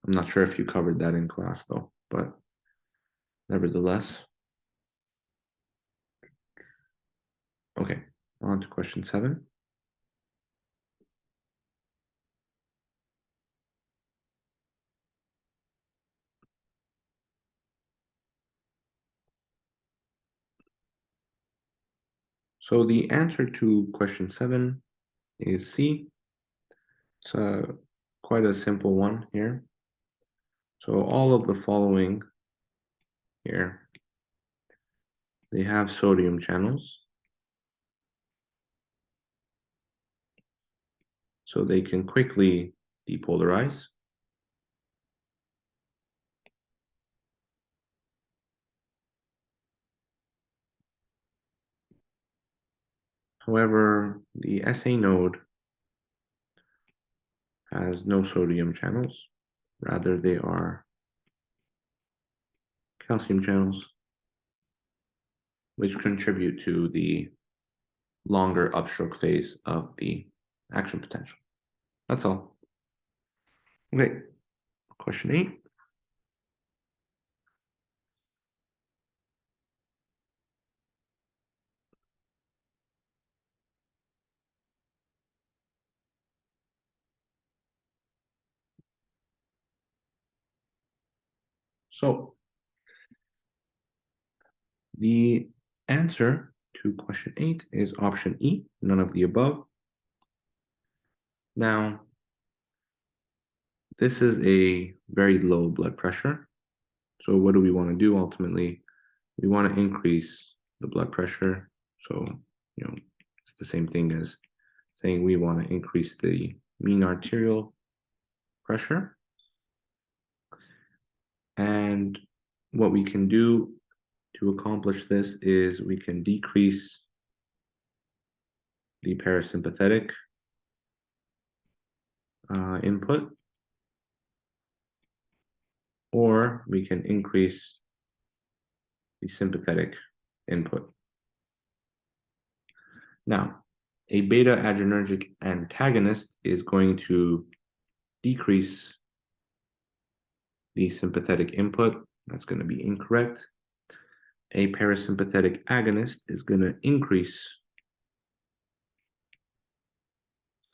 I'm not sure if you covered that in class though, but nevertheless. Okay, on to question 7. So the answer to question 7 is C. It's quite a simple one here. So all of the following here, they have sodium channels. So they can quickly depolarize. However, the SA node has no sodium channels. Rather, they are calcium channels, which contribute to the longer upstroke phase of the action potential. That's all. Okay, question 8. So The answer to question 8 is option E, none of the above. Now, this is a very low blood pressure. So what do we want to do ultimately? We want to increase the blood pressure. So, it's the same thing as saying we want to increase the mean arterial pressure. And what we can do to accomplish this is we can decrease the parasympathetic input, or we can increase the sympathetic input. Now, a beta adrenergic antagonist is going to decrease the sympathetic input. That's going to be incorrect. A parasympathetic agonist is going to increase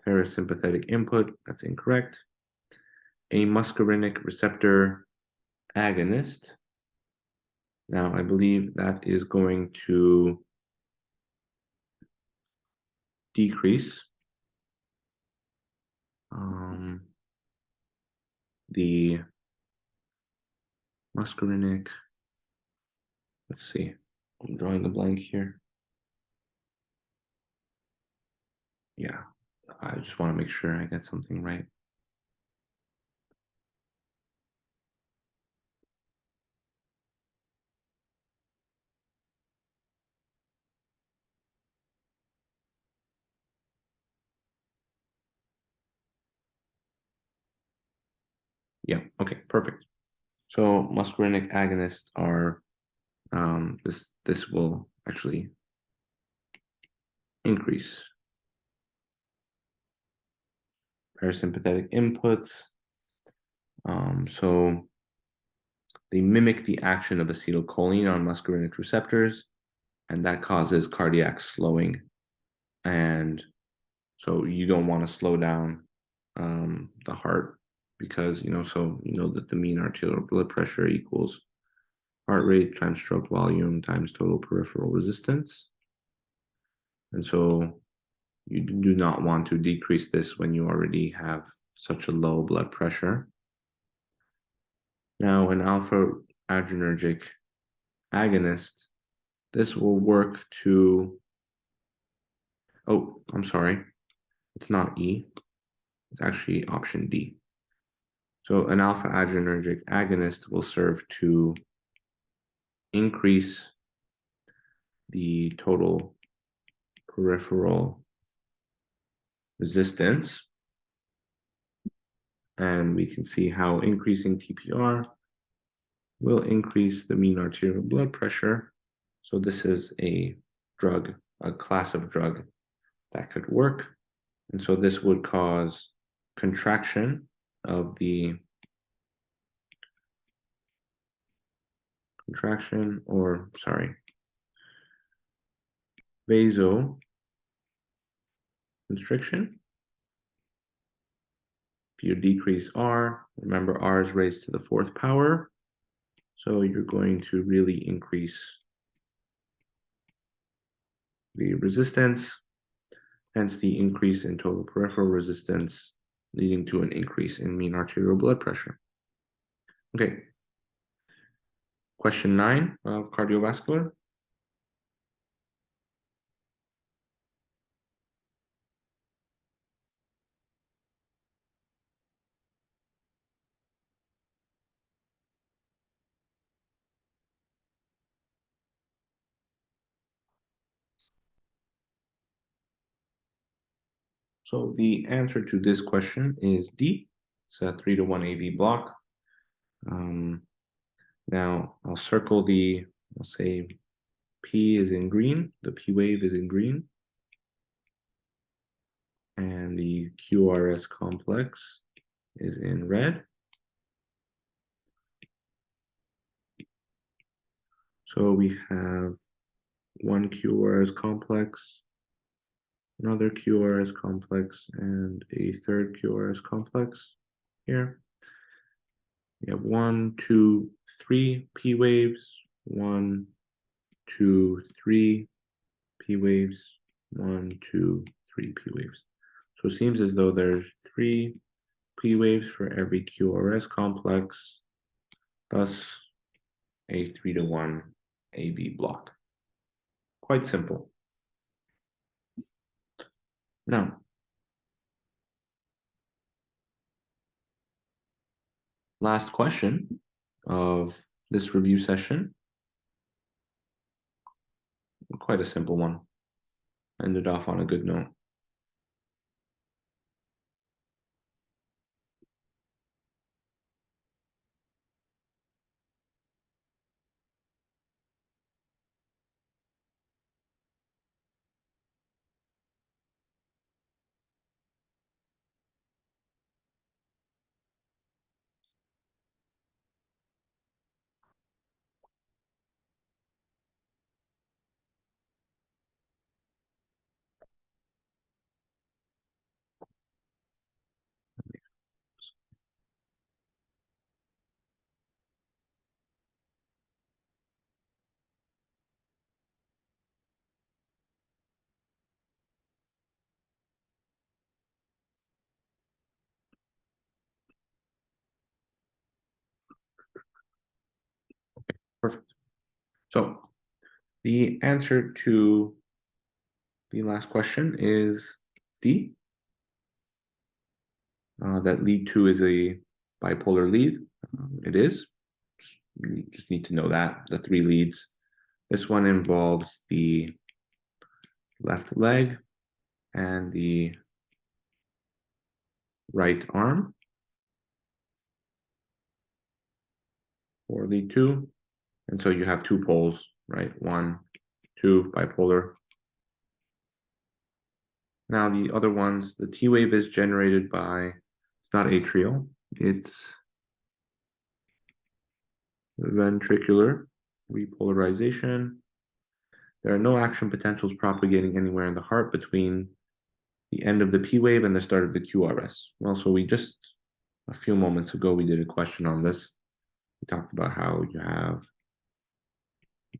parasympathetic input. That's incorrect. A muscarinic receptor agonist. Now, I believe that is going to decrease the muscarinic. Let's see. I'm drawing the blank here. Yeah, I just want to make sure I get something right. Yeah, okay, perfect. So muscarinic agonists are this will actually increase parasympathetic inputs. So they mimic the action of acetylcholine on muscarinic receptors, and that causes cardiac slowing. And so you don't want to slow down the heart because, that the mean arterial blood pressure equals heart rate times stroke volume times total peripheral resistance. And so you do not want to decrease this when you already have such a low blood pressure. Now, an alpha adrenergic agonist, this will work to, oh, I'm sorry, it's not E, it's actually option D. So an alpha adrenergic agonist will serve to increase the total peripheral resistance. And we can see how increasing TPR will increase the mean arterial blood pressure. So this is a drug, a class of drug that could work. And so this would cause contraction of the vasoconstriction. If you decrease R, remember R is raised to the 4th power. So you're going to really increase the resistance, hence the increase in total peripheral resistance, leading to an increase in mean arterial blood pressure. Okay. Question 9 of cardiovascular. So the answer to this question is D. It's a 3-to-1 AV block. Now I'll circle I'll say P is in green, the P wave is in green, and the QRS complex is in red. So we have one QRS complex, another QRS complex, and a third QRS complex here. We have 1, 2, 3 P waves, 1, 2, 3 P waves, 1, 2, 3 P waves. So it seems as though there's 3 P waves for every QRS complex, thus a 3-to-1 AB block. Quite simple. Now, last question of this review session. Quite a simple one. Ended off on a good note. Perfect. So the answer to the last question is D. That lead 2 is a bipolar lead. It is. You just need to know that, the 3 leads. This one involves the left leg and the right arm for lead 2. And so you have 2 poles, right? 1, 2, bipolar. Now the other ones, the T wave is generated by, it's not atrial, it's ventricular repolarization. There are no action potentials propagating anywhere in the heart between the end of the P wave and the start of the QRS. Well, so we just, a few moments ago, we did a question on this. We talked about how you have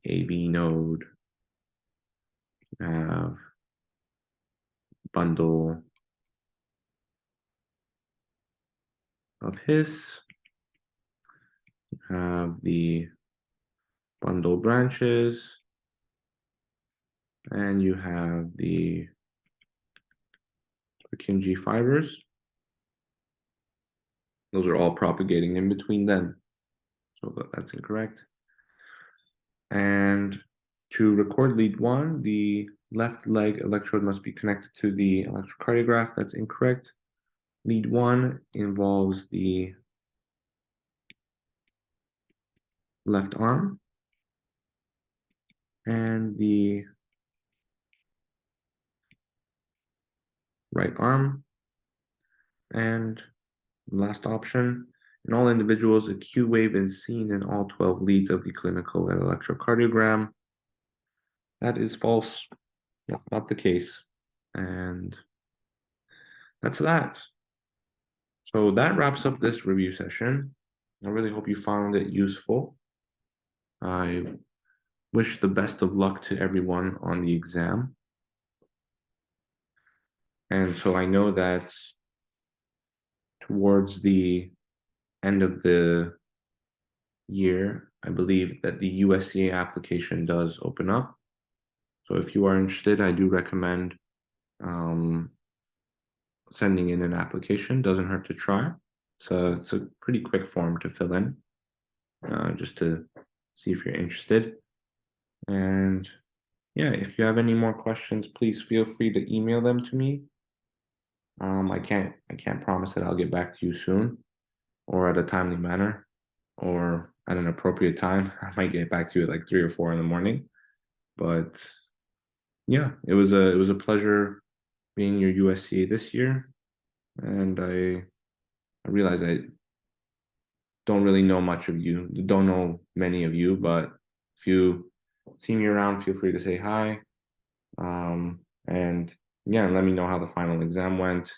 the AV node, you have bundle of His, you have the bundle branches, and you have the Purkinje fibers. Those are all propagating in between them. So that's incorrect. And to record lead 1, the left leg electrode must be connected to the electrocardiograph. That's incorrect. Lead 1 involves the left arm and the right arm. And last option, in all individuals, a Q wave is seen in all 12 leads of the clinical electrocardiogram. That is false, not the case. And that's that. So that wraps up this review session. I really hope you found it useful. I wish the best of luck to everyone on the exam. And so I know that towards the end of the year, I believe that the USCA application does open up. So if you are interested, I do recommend sending in an application. Doesn't hurt to try. It's a pretty quick form to fill in, just to see if you're interested. And yeah, if you have any more questions, please feel free to email them to me. I can't promise that I'll get back to you soon or at a timely manner or at an appropriate time. I might get back to you at like 3 or 4 in the morning. But yeah, it was a pleasure being your USCA this year. And I realize I don't really know much of you, don't know many of you, but if you see me around, feel free to say hi. And yeah, let me know how the final exam went.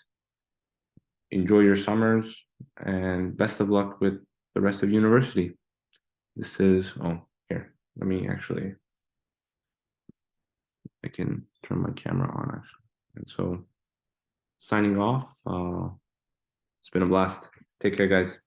Enjoy your summers and best of luck with the rest of university. This is, oh, here, let me actually I can turn my camera on actually. And so signing off. It's been a blast. Take care, guys.